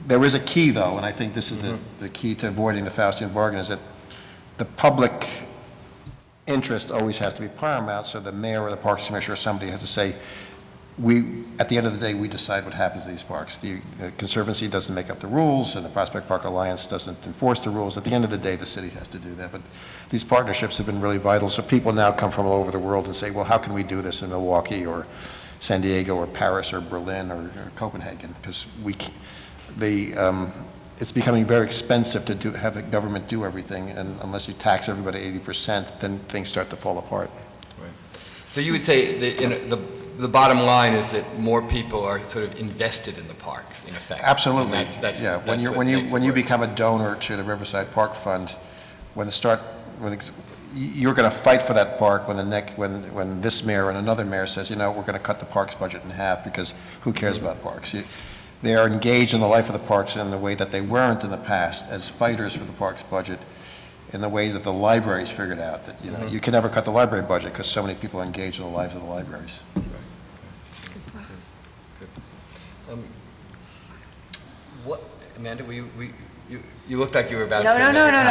Speaker 4: There is a key, though, and I think this is the key to avoiding the Faustian bargain, is that the public interest always has to be paramount. So the mayor or the parks commissioner or somebody has to say, at the end of the day, we decide what happens to these parks. The Conservancy doesn't make up the rules, and the Prospect Park Alliance doesn't enforce the rules. At the end of the day, the city has to do that. But these partnerships have been really vital. So people now come from all over the world and say, well, how can we do this in Milwaukee or San Diego or Paris or Berlin or Copenhagen? Because it's becoming very expensive to have the government do everything, and unless you tax everybody 80%, then things start to fall apart.
Speaker 1: Right. So you would say that the bottom line is that more people are sort of invested in the parks, in effect.
Speaker 4: Absolutely. When you become a donor to the Riverside Park Fund, you're going to fight for that park when this mayor and another mayor says, we're going to cut the parks budget in half because who cares about parks? They are engaged in the life of the parks in the way that they weren't in the past as fighters for the parks budget, in the way that the libraries figured out that you can never cut the library budget because so many people are engaged in the lives of the libraries.
Speaker 1: What, Amanda, you looked like you were about
Speaker 2: no,
Speaker 1: to
Speaker 2: no,
Speaker 1: make
Speaker 2: no,
Speaker 1: a
Speaker 2: no,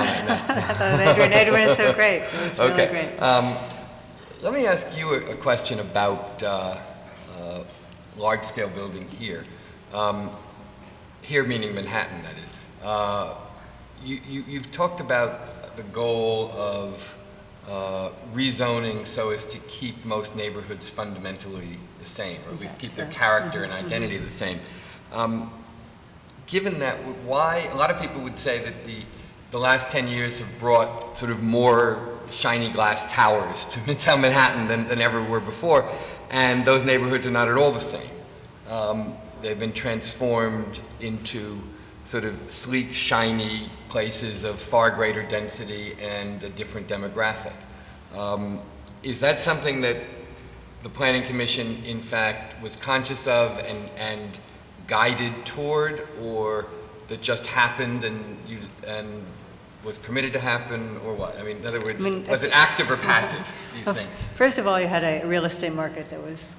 Speaker 1: comment.
Speaker 2: Adrian is so great. It was really great.
Speaker 1: Let me ask you a question about large-scale building here. Here meaning Manhattan, that is. You've talked about the goal of rezoning so as to keep most neighborhoods fundamentally the same, or at least keep their character and identity the same. Given that, why, a lot of people would say that the last 10 years have brought sort of more shiny glass towers to Midtown Manhattan than ever were before, and those neighborhoods are not at all the same. They've been transformed into sort of sleek, shiny places of far greater density and a different demographic. Is that something that the Planning Commission, in fact, was conscious of and guided toward, or that just happened and was permitted to happen, or what? I mean, in other words, was it active or passive, do you think?
Speaker 2: First of all, you had a real estate market that was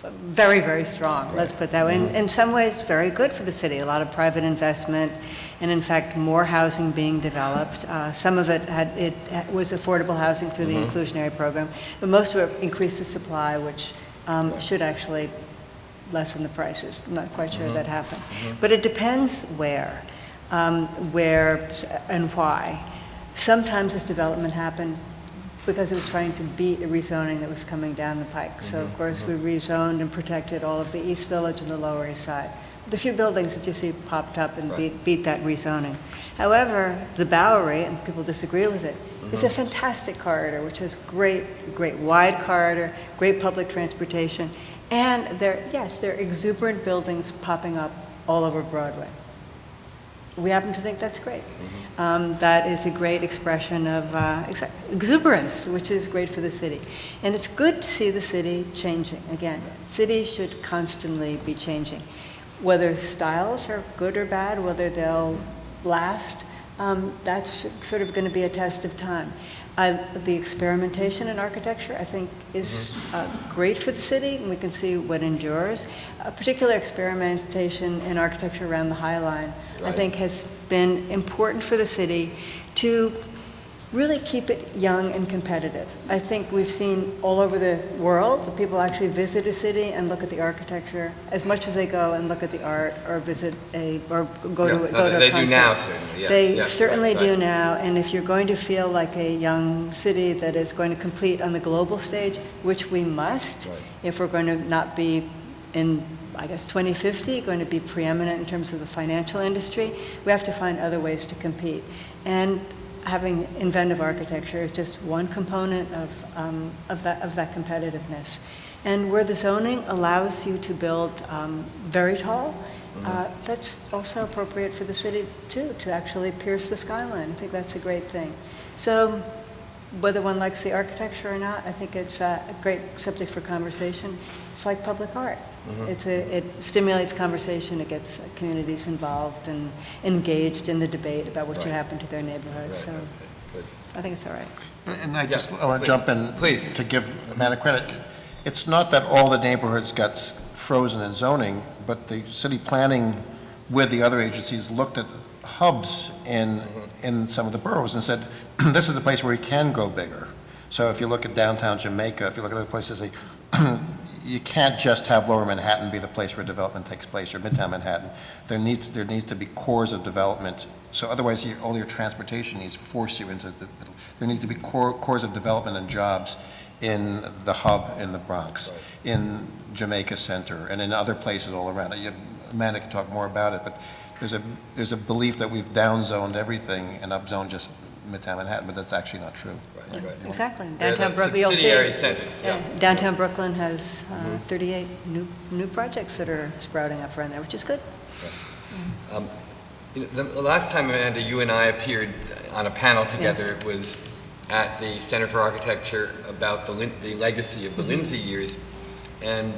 Speaker 2: very, very strong, let's put that way. In some ways, very good for the city. A lot of private investment, and in fact, more housing being developed. Some of it was affordable housing through the inclusionary program, but most of it increased the supply, which should actually lessen the prices. I'm not quite sure that happened. But it depends where and why. Sometimes this development happened because it was trying to beat a rezoning that was coming down the pike. So of course we rezoned and protected all of the East Village and the Lower East Side. The few buildings that you see popped up and beat that rezoning. However, the Bowery, and people disagree with it, is a fantastic corridor, which has great wide corridor, great public transportation, and there are exuberant buildings popping up all over Broadway. We happen to think that's great. That is a great expression of exuberance, which is great for the city. And it's good to see the city changing. Again, cities should constantly be changing. Whether styles are good or bad, whether they'll last, that's sort of going to be a test of time. The experimentation in architecture, I think, is great for the city, and we can see what endures. A particular experimentation in architecture around the High Line, I think, has been important for the city to really keep it young and competitive. I think we've seen all over the world that people actually visit a city and look at the architecture as much as they go and look at the art or visit go to a concert.
Speaker 1: They do now, certainly. Yes,
Speaker 2: They certainly do now, and if you're going to feel like a young city that is going to compete on the global stage, which we must, if we're going to not be in, I guess, 2050, going to be preeminent in terms of the financial industry, we have to find other ways to compete. And having inventive architecture is just one component of that competitiveness. And where the zoning allows you to build very tall, that's also appropriate for the city too, to actually pierce the skyline. I think that's a great thing. So whether one likes the architecture or not, I think it's a great subject for conversation. It's like public art. It stimulates conversation, it gets communities involved and engaged in the debate about what should happen to their neighborhood. So I think it's all right.
Speaker 4: And I want to jump in to give Amanda credit. It's not that all the neighborhoods got frozen in zoning, but the city planning with the other agencies looked at hubs in some of the boroughs and said, this is a place where we can go bigger. So if you look at downtown Jamaica, if you look at other places, you can't just have Lower Manhattan be the place where development takes place, or Midtown Manhattan. There needs to be cores of development. So otherwise, all your transportation needs to force you into the middle. There need to be cores of development and jobs in the hub in the Bronx, in Jamaica Center, and in other places all around. Amanda can talk more about it, but there's a belief that we've downzoned everything and upzoned just Midtown Manhattan, but that's actually not true.
Speaker 2: Exactly. Downtown Brooklyn,
Speaker 1: subsidiary centers.
Speaker 2: Downtown Brooklyn has 38 new projects that are sprouting up around there, which is good.
Speaker 1: The last time, Amanda, you and I appeared on a panel together, it was at the Center for Architecture about the legacy of the Lindsay years, and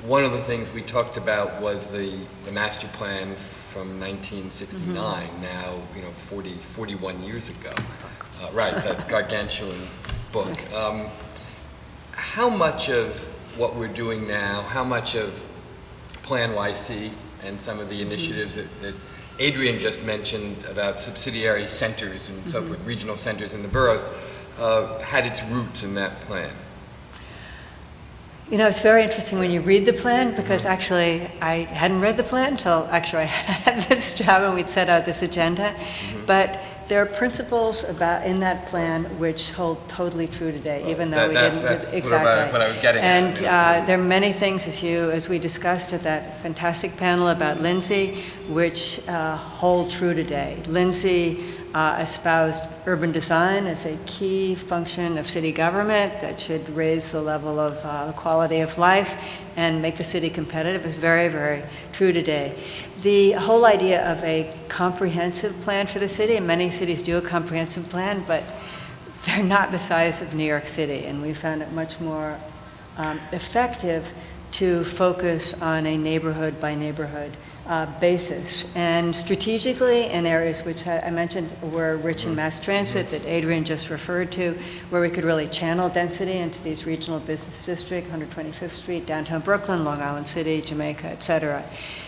Speaker 1: one of the things we talked about was the master plan from 1969, now 41 years ago. That gargantuan book. How much of what we're doing now, how much of Plan YC and some of the initiatives that Adrian just mentioned about subsidiary centers and so forth, regional centers in the boroughs, had its roots in that plan?
Speaker 2: It's very interesting when you read the plan, because actually I hadn't read the plan until actually I had this job and we'd set out this agenda. But there are principles in that plan which hold totally true today, even though we didn't.
Speaker 1: That's
Speaker 2: exactly
Speaker 1: what I was getting at.
Speaker 2: And there are many things, as we discussed at that fantastic panel about Lindsay, which hold true today. Lindsay espoused urban design as a key function of city government that should raise the level of quality of life and make the city competitive is very, very true today. The whole idea of a comprehensive plan for the city, and many cities do a comprehensive plan, but they're not the size of New York City, and we found it much more effective to focus on a neighborhood by neighborhood basis. And strategically, in areas which I mentioned were rich in mass transit that Adrian just referred to, where we could really channel density into these regional business districts, 125th Street, downtown Brooklyn, Long Island City, Jamaica, et cetera.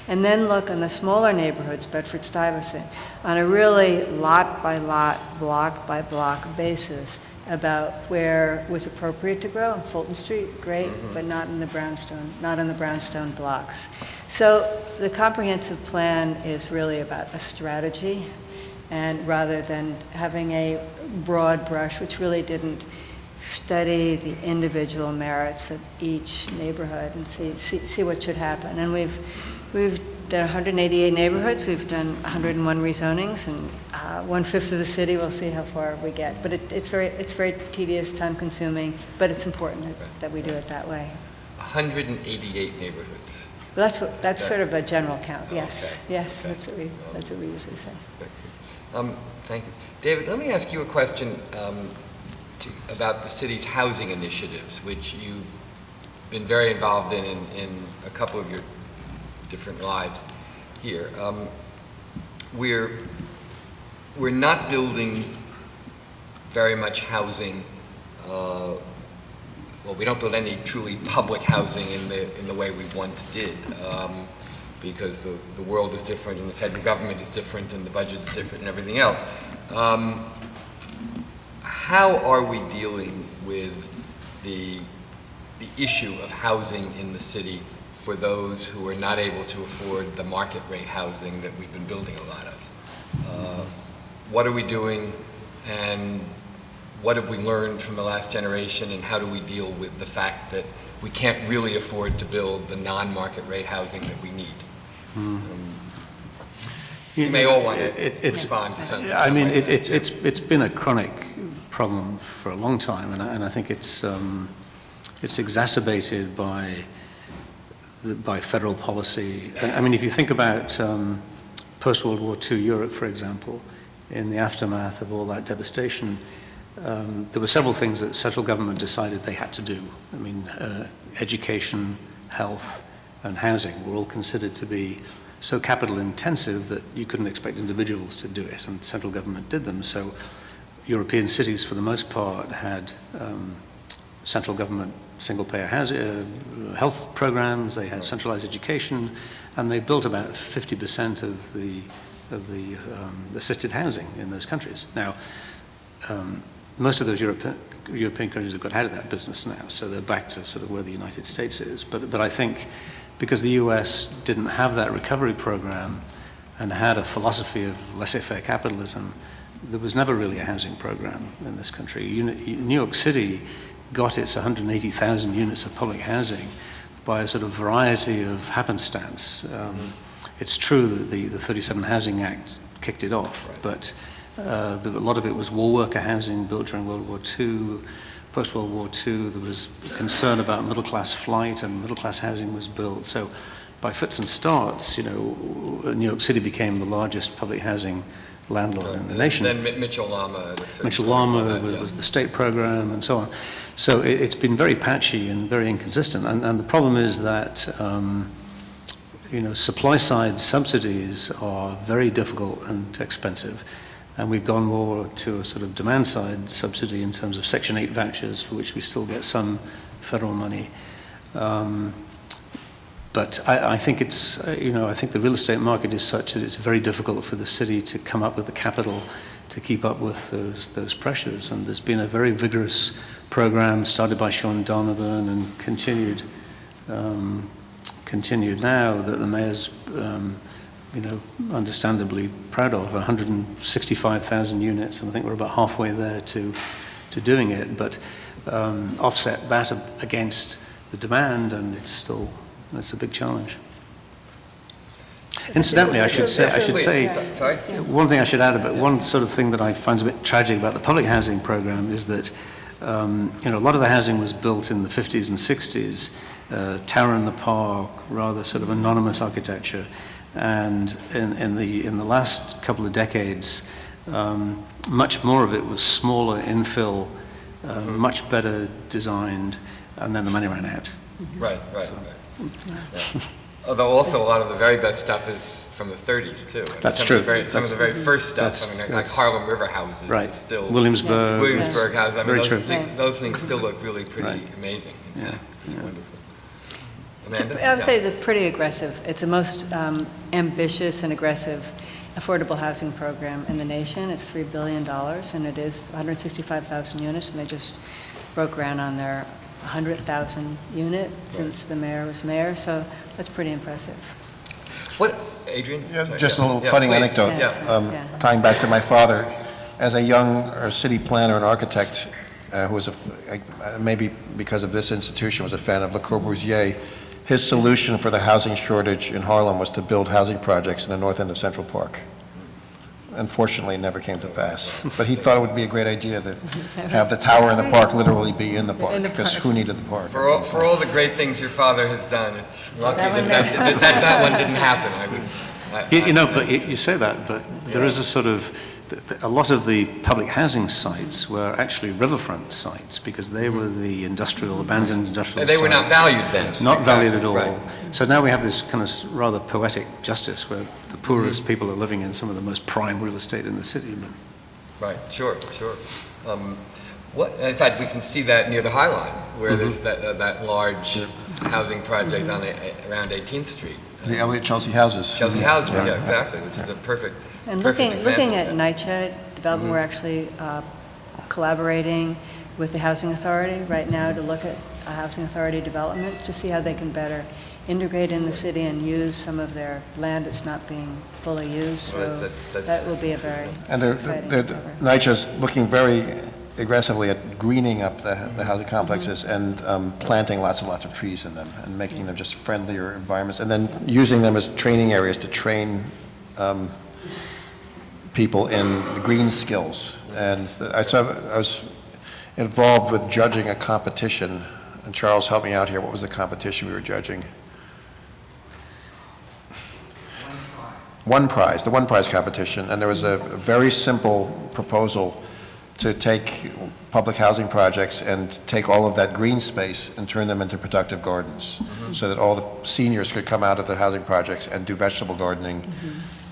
Speaker 2: And then look in the smaller neighborhoods, Bedford-Stuyvesant, on a really lot by lot, block by block basis about where it was appropriate to grow. On Fulton Street, great, but not in the brownstone blocks. So the comprehensive plan is really about a strategy, and rather than having a broad brush, which really didn't study the individual merits of each neighborhood and see what should happen. And we've done 188 neighborhoods, we've done 101 rezonings, and 1/5 of the city. We'll see how far we get. But it's very tedious, time-consuming, but it's important that we do it that way.
Speaker 1: 188 neighborhoods.
Speaker 2: Well, that's sort of a general count. Yes,
Speaker 1: Okay.
Speaker 2: yes,
Speaker 1: Okay.
Speaker 2: that's what we usually say.
Speaker 1: Thank you. David, let me ask you a question about the city's housing initiatives, which you've been very involved in a couple of your different lives here. We're not building very much housing. Well, we don't build any truly public housing in the way we once did, because the world is different, and the federal government is different, and the budget is different, and everything else. How are we dealing with the issue of housing in the city for those who are not able to afford the market rate housing that we've been building a lot of? What are we doing, and what have we learned from the last generation, and how do we deal with the fact that we can't really afford to build the non-market rate housing that we need? You may all want to respond to something.
Speaker 3: I mean, it's been a chronic problem for a long time, and I think it's exacerbated by federal policy. I mean, if you think about post-World War II Europe, for example, in the aftermath of all that devastation, there were several things that central government decided they had to do. I mean, education, health, and housing were all considered to be so capital intensive that you couldn't expect individuals to do it, and central government did them. So European cities, for the most part, had central government single-payer health programs, they had centralized education, and they built about 50% of the assisted housing in those countries. Now, most of those European countries have got out of that business now, so they're back to sort of where the United States is. But I think because the US didn't have that recovery program and had a philosophy of laissez-faire capitalism, there was never really a housing program in this country. New York City got its 180,000 units of public housing by a sort of variety of happenstance. It's true that the 37 Housing Act kicked it off, but a lot of it was war worker housing built during World War II. Post-World War II, there was concern about middle-class flight, and middle-class housing was built. So by fits and starts, New York City became the largest public housing landlord in the nation.
Speaker 1: Then Mitchell-Lama.
Speaker 3: Mitchell-Lama was the state program, and so on. So it's been very patchy and very inconsistent. And the problem is that supply-side subsidies are very difficult and expensive. And we've gone more to a sort of demand-side subsidy in terms of Section 8 vouchers, for which we still get some federal money. But I think I think the real estate market is such that it's very difficult for the city to come up with the capital to keep up with those pressures. And there's been a very vigorous program started by Sean Donovan and continued now that the mayor's understandably proud of, 165,000 units, and I think we're about halfway there to doing it, but offset that against the demand, and it's a big challenge. Incidentally, I should say,
Speaker 1: Sorry?
Speaker 3: one thing I should add about, one sort of thing that I find a bit tragic about the public housing program is that, a lot of the housing was built in the 50s and 60s, tower in the park, rather sort of anonymous architecture. And in the last couple of decades, much more of it was smaller infill, much better designed, and then the money ran out.
Speaker 1: Right. Yeah. Although also a lot of the very best stuff is from the 30s too.
Speaker 3: That's true.
Speaker 1: Some of the very first stuff, like Harlem River houses,
Speaker 3: right.
Speaker 1: is still
Speaker 3: Williamsburg
Speaker 1: houses. I mean,
Speaker 3: very true.
Speaker 1: Those things still look really pretty amazing.
Speaker 3: Yeah.
Speaker 1: Pretty wonderful. Amanda?
Speaker 2: I would say it's pretty aggressive. It's the most ambitious and aggressive affordable housing program in the nation. It's $3 billion, and it is 165,000 units, and they just broke ground on their 100,000 unit since the mayor was mayor, so that's pretty impressive.
Speaker 1: What, Adrian?
Speaker 4: Yeah,
Speaker 1: Sorry,
Speaker 4: just a little funny
Speaker 1: please.
Speaker 4: anecdote, tying back to my father. As a young city planner and architect who was, maybe because of this institution, was a fan of Le Corbusier, his solution for the housing shortage in Harlem was to build housing projects in the north end of Central Park. Unfortunately, it never came to pass. But he thought it would be a great idea to have the tower in the park literally be in the park, because who needed the park?
Speaker 1: For all the great things your father has done, it's lucky that one didn't happen.
Speaker 3: But you say that, but there is a sort of, a lot of the public housing sites were actually riverfront sites because they were the abandoned industrial sites.
Speaker 1: They were not valued then.
Speaker 3: Not valued at all.
Speaker 1: Right.
Speaker 3: So now we have this kind of rather poetic justice where the poorest people are living in some of the most prime real estate in the city.
Speaker 1: Right, sure. In fact, we can see that near the High Line, where there's that large housing project around 18th Street.
Speaker 4: The Elliott Chelsea houses.
Speaker 1: Chelsea houses, yeah, exactly, which is a perfect
Speaker 2: And
Speaker 1: perfect
Speaker 2: looking at
Speaker 1: example.
Speaker 2: NYCHA development, we're actually collaborating with the Housing Authority right now to look at a Housing Authority development to see how they can better integrate in the city and use some of their land that's not being fully used. So that will be a very exciting endeavor.
Speaker 4: NYCHA's looking very aggressively at greening up the housing complexes and planting lots and lots of trees in them and making them just friendlier environments, and then using them as training areas to train people in the green skills. And I was involved with judging a competition, and Charles, help me out here. What was the competition we were judging? The One Prize competition, and there was a very simple proposal to take public housing projects and take all of that green space and turn them into productive gardens, so that all the seniors could come out of the housing projects and do vegetable gardening,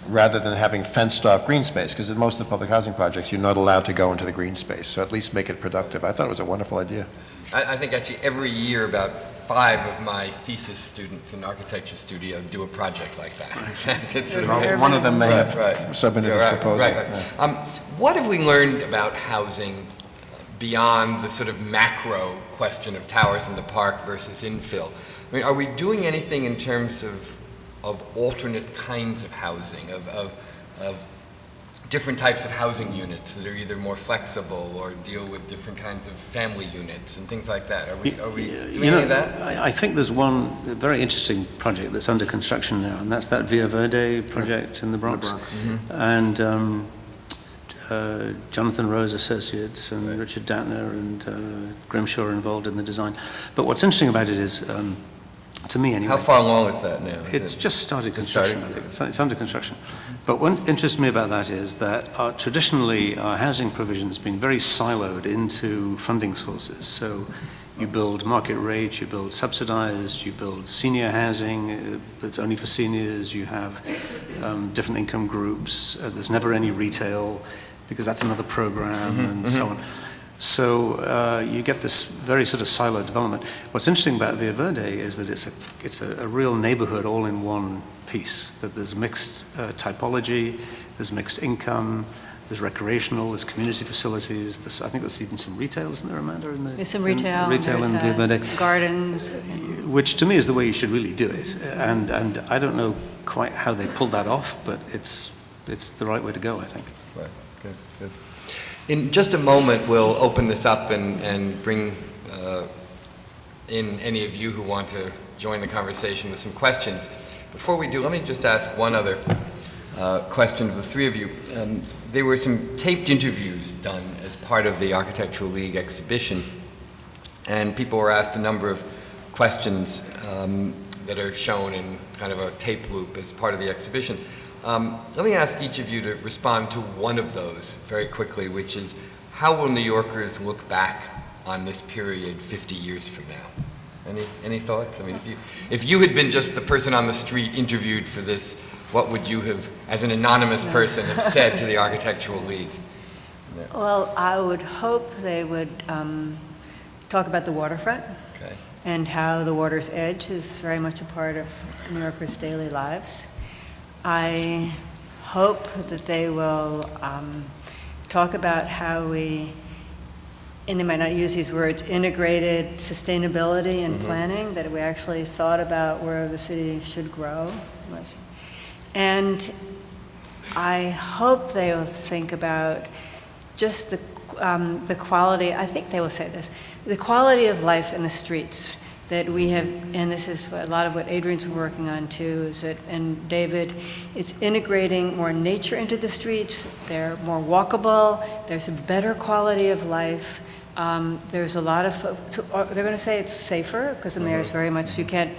Speaker 4: rather than having fenced off green space, because in most of the public housing projects, you're not allowed to go into the green space, so at least make it productive. I thought it was a wonderful idea.
Speaker 1: I think actually every year about 5 of my thesis students in architecture studio do a project like that.
Speaker 4: One of them may have submitted this proposal.
Speaker 1: Right. What have we learned about housing beyond the sort of macro question of towers in the park versus infill? I mean, are we doing anything in terms of alternate kinds of housing, of different types of housing units that are either more flexible or deal with different kinds of family units and things like that? Are we doing any of that?
Speaker 3: I think there's one very interesting project that's under construction now, and that's that Verde project in the Bronx. And Jonathan Rose Associates and Richard Datner and Grimshaw are involved in the design. But what's interesting about it is, to me anyway.
Speaker 1: How far along is that now?
Speaker 3: It's just started construction, I think. It's under construction. But what interests me about that is that traditionally our housing provision has been very siloed into funding sources. So you build market rate, you build subsidized, you build senior housing that's only for seniors, you have different income groups, there's never any retail because that's another program and so on. So you get this very sort of siloed development. What's interesting about Via Verde is that it's a real neighborhood all in one piece, that there's mixed typology, there's mixed income, there's recreational, there's community facilities, I think there's even some retail, isn't there, Amanda?
Speaker 2: There's some retail
Speaker 3: in Via Verde.
Speaker 2: Gardens.
Speaker 3: Which to me is the way you should really do it. And I don't know quite how they pulled that off, but it's the right way to go, I think.
Speaker 1: Right, good. In just a moment, we'll open this up and bring in any of you who want to join the conversation with some questions. Before we do, let me just ask one other question of the three of you. There were some taped interviews done as part of the Architectural League exhibition, and people were asked a number of questions that are shown in kind of a tape loop as part of the exhibition. Let me ask each of you to respond to one of those very quickly, which is, how will New Yorkers look back on this period 50 years from now? Any thoughts? I mean, if you had been just the person on the street interviewed for this, what would you have, as an anonymous person, have said to the Architectural League?
Speaker 2: Well, I would hope they would talk about the waterfront.
Speaker 1: Okay.
Speaker 2: And how the water's edge is very much a part of New Yorkers' daily lives. I hope that they will talk about how we, and they might not use these words, integrated sustainability and planning, that we actually thought about where the city should grow. And I hope they will think about just the quality, I think they will say this, the quality of life in the streets that we have, and this is a lot of what Adrian's working on too, is that, and David, it's integrating more nature into the streets. They're more walkable. There's a better quality of life. There's a lot of, they're going to say it's safer, because the mayor's very much, you can't,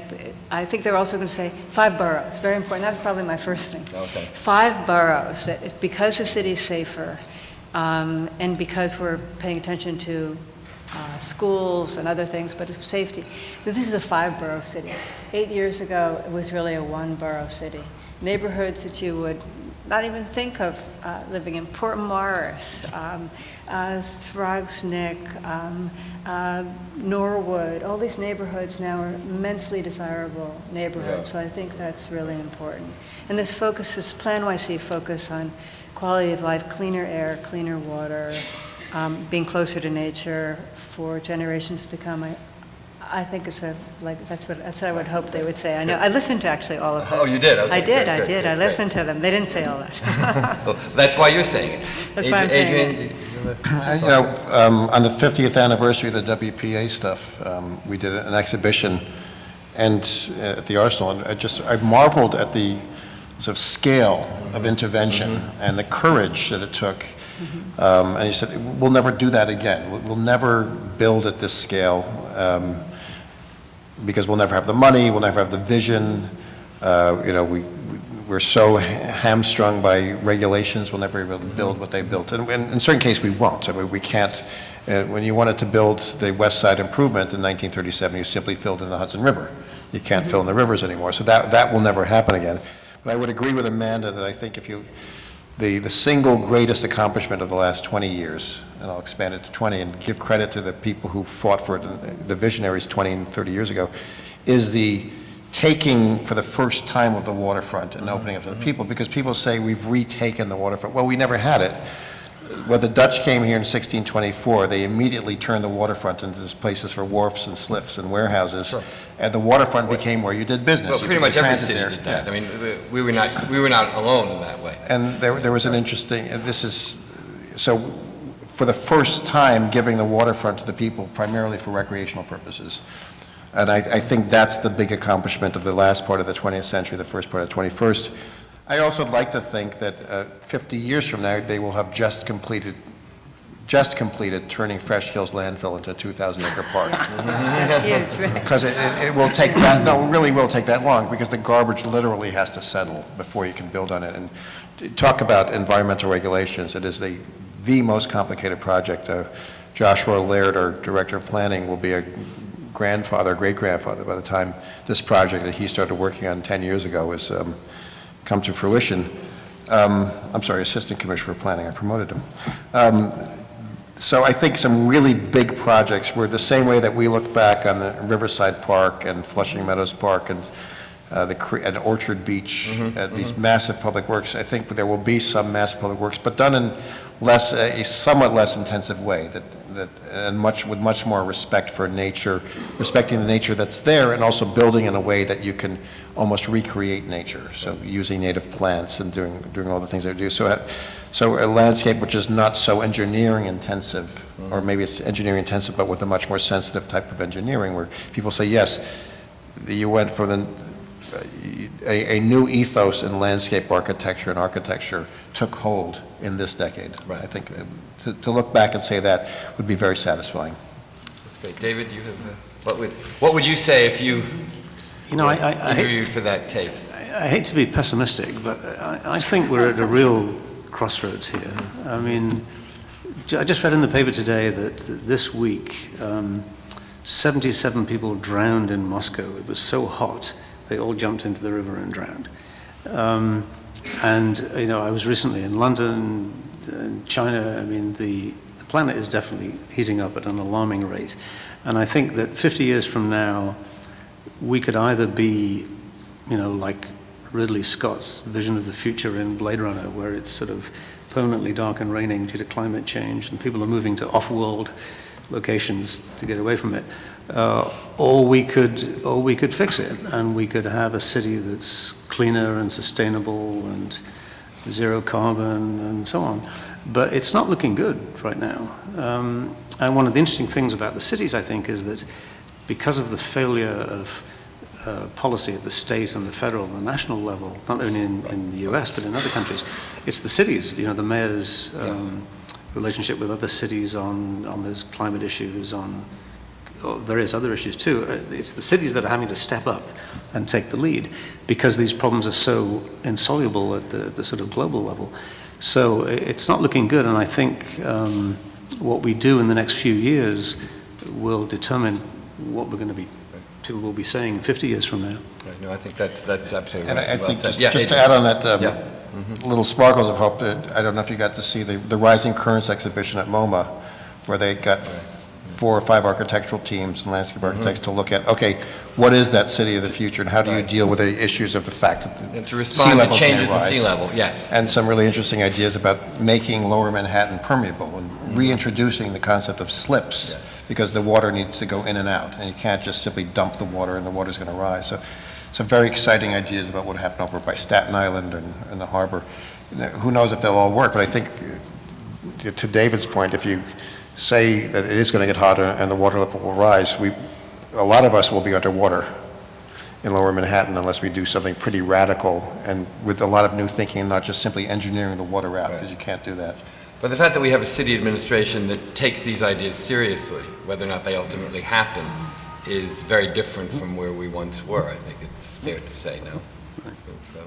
Speaker 2: I think they're also going to say 5 boroughs, very important. That's probably my first thing.
Speaker 1: Okay. 5
Speaker 2: boroughs, that it's because the city's safer, and because we're paying attention to schools and other things, but it's safety. This is a 5-borough city. 8 years ago, it was really a 1-borough city. Neighborhoods that you would not even think of living in: Port Morris, Throgsnick, Norwood. All these neighborhoods now are immensely desirable neighborhoods, so I think that's really important. And this focus, this Plan-YC focus on quality of life, cleaner air, cleaner water, being closer to nature for generations to come. I think it's that's what I would hope they would say. I know, I listened to actually all of those.
Speaker 1: Oh, you did? Okay,
Speaker 2: I did,
Speaker 1: good,
Speaker 2: I listened to them. They didn't say all that.
Speaker 1: Well, that's why you're saying it.
Speaker 2: That's why I'm saying
Speaker 1: Adrian,
Speaker 2: it.
Speaker 4: On the 50th anniversary of the WPA stuff, we did an exhibition and at the Arsenal, and I marveled at the sort of scale of intervention and the courage that it took. And he said, we'll never do that again. We'll never build at this scale because we'll never have the money, we'll never have the vision. We're so hamstrung by regulations, we'll never be able to build what they built. And in certain cases, we won't. I mean, we can't. When you wanted to build the West Side Improvement in 1937, you simply filled in the Hudson River. You can't fill in the rivers anymore. So that will never happen again. But I would agree with Amanda that I think if you, the single greatest accomplishment of the last 20 years, and I'll expand it to 20 and give credit to the people who fought for it, the visionaries 20 and 30 years ago, is the taking for the first time of the waterfront and opening up to the people, because people say we've retaken the waterfront. Well, we never had it. When the Dutch came here in 1624, they immediately turned the waterfront into places for wharfs and slips and warehouses, sure. And the waterfront became where you did business.
Speaker 1: Well, pretty much every city did that. Yeah. I mean, we were not alone in that way.
Speaker 4: And there was an interesting, so for the first time giving the waterfront to the people primarily for recreational purposes. And I think that's the big accomplishment of the last part of the 20th century, the first part of the 21st. I also like to think that 50 years from now, they will have just completed turning Fresh Hills landfill into a 2,000-acre park.
Speaker 2: That's huge, right?
Speaker 4: Because it will take that, no, it really will take that long, because the garbage literally has to settle before you can build on it. And talk about environmental regulations, it is the most complicated project. Joshua Laird, our director of planning, will be a great-grandfather by the time this project that he started working on 10 years ago has come to fruition. I'm sorry, Assistant Commissioner for Planning, I promoted him. So I think some really big projects were the same way that we look back on the Riverside Park and Flushing Meadows Park and and Orchard Beach, these massive public works. I think there will be some massive public works, but done in a somewhat less intensive way, and with much more respect for nature, respecting the nature that's there, and also building in a way that you can almost recreate nature. So using native plants and doing all the things they do. So a landscape which is not so engineering intensive, or maybe it's engineering intensive, but with a much more sensitive type of engineering, where people say, yes, you went from a new ethos in landscape architecture and architecture took hold in this decade.
Speaker 1: Right.
Speaker 4: I think to look back and say that would be very satisfying.
Speaker 1: That's great. David, you have, what would you say if you
Speaker 3: I
Speaker 1: interviewed for that tape?
Speaker 3: I hate to be pessimistic, but I think we're at a real crossroads here. I mean, I just read in the paper today that this week, 77 people drowned in Moscow. It was so hot, they all jumped into the river and drowned. I was recently in London, China. I mean, the planet is definitely heating up at an alarming rate. And I think that 50 years from now, we could either be, like Ridley Scott's vision of the future in Blade Runner, where it's sort of permanently dark and raining due to climate change, and people are moving to off-world locations to get away from it, or we could fix it, and we could have a city that's cleaner and sustainable and zero carbon and so on. But it's not looking good right now. And one of the interesting things about the cities, I think, is that because of the failure of policy at the state and the federal and the national level, not only in the US but in other countries, it's the cities, the mayor's relationship with other cities on those climate issues, on various other issues too. It's the cities that are having to step up and take the lead because these problems are so insoluble at the sort of global level. So it's not looking good, and I think what we do in the next few years will determine what we're going to be, people will be saying 50 years from now.
Speaker 1: Right. No, I think that's absolutely
Speaker 4: And
Speaker 1: right.
Speaker 4: I
Speaker 1: Well
Speaker 4: think
Speaker 1: said.
Speaker 4: just to add on that, little sparkles of hope, I don't know if you got to see the Rising Currents exhibition at MoMA, where they got 4 or 5 architectural teams and landscape architects to look at, okay, what is that city of the future, and how do you deal with the issues of the fact that
Speaker 1: And to
Speaker 4: sea
Speaker 1: respond to
Speaker 4: levels may
Speaker 1: changes in
Speaker 4: rise?
Speaker 1: sea level, yes.
Speaker 4: And some really interesting ideas about making Lower Manhattan permeable and reintroducing the concept of slips, because the water needs to go in and out, and you can't just simply dump the water and the water's going to rise. So some very exciting ideas about what would happen over by Staten Island and the harbor. Who knows if they'll all work, but I think, to David's point, if you say that it is going to get hotter and the water level will rise, a lot of us will be underwater in Lower Manhattan unless we do something pretty radical and with a lot of new thinking and not just simply engineering the water out, because you can't do that.
Speaker 1: But the fact that we have a city administration that takes these ideas seriously, whether or not they ultimately happen, is very different from where we once were. I think it's fair to say, no? I think so.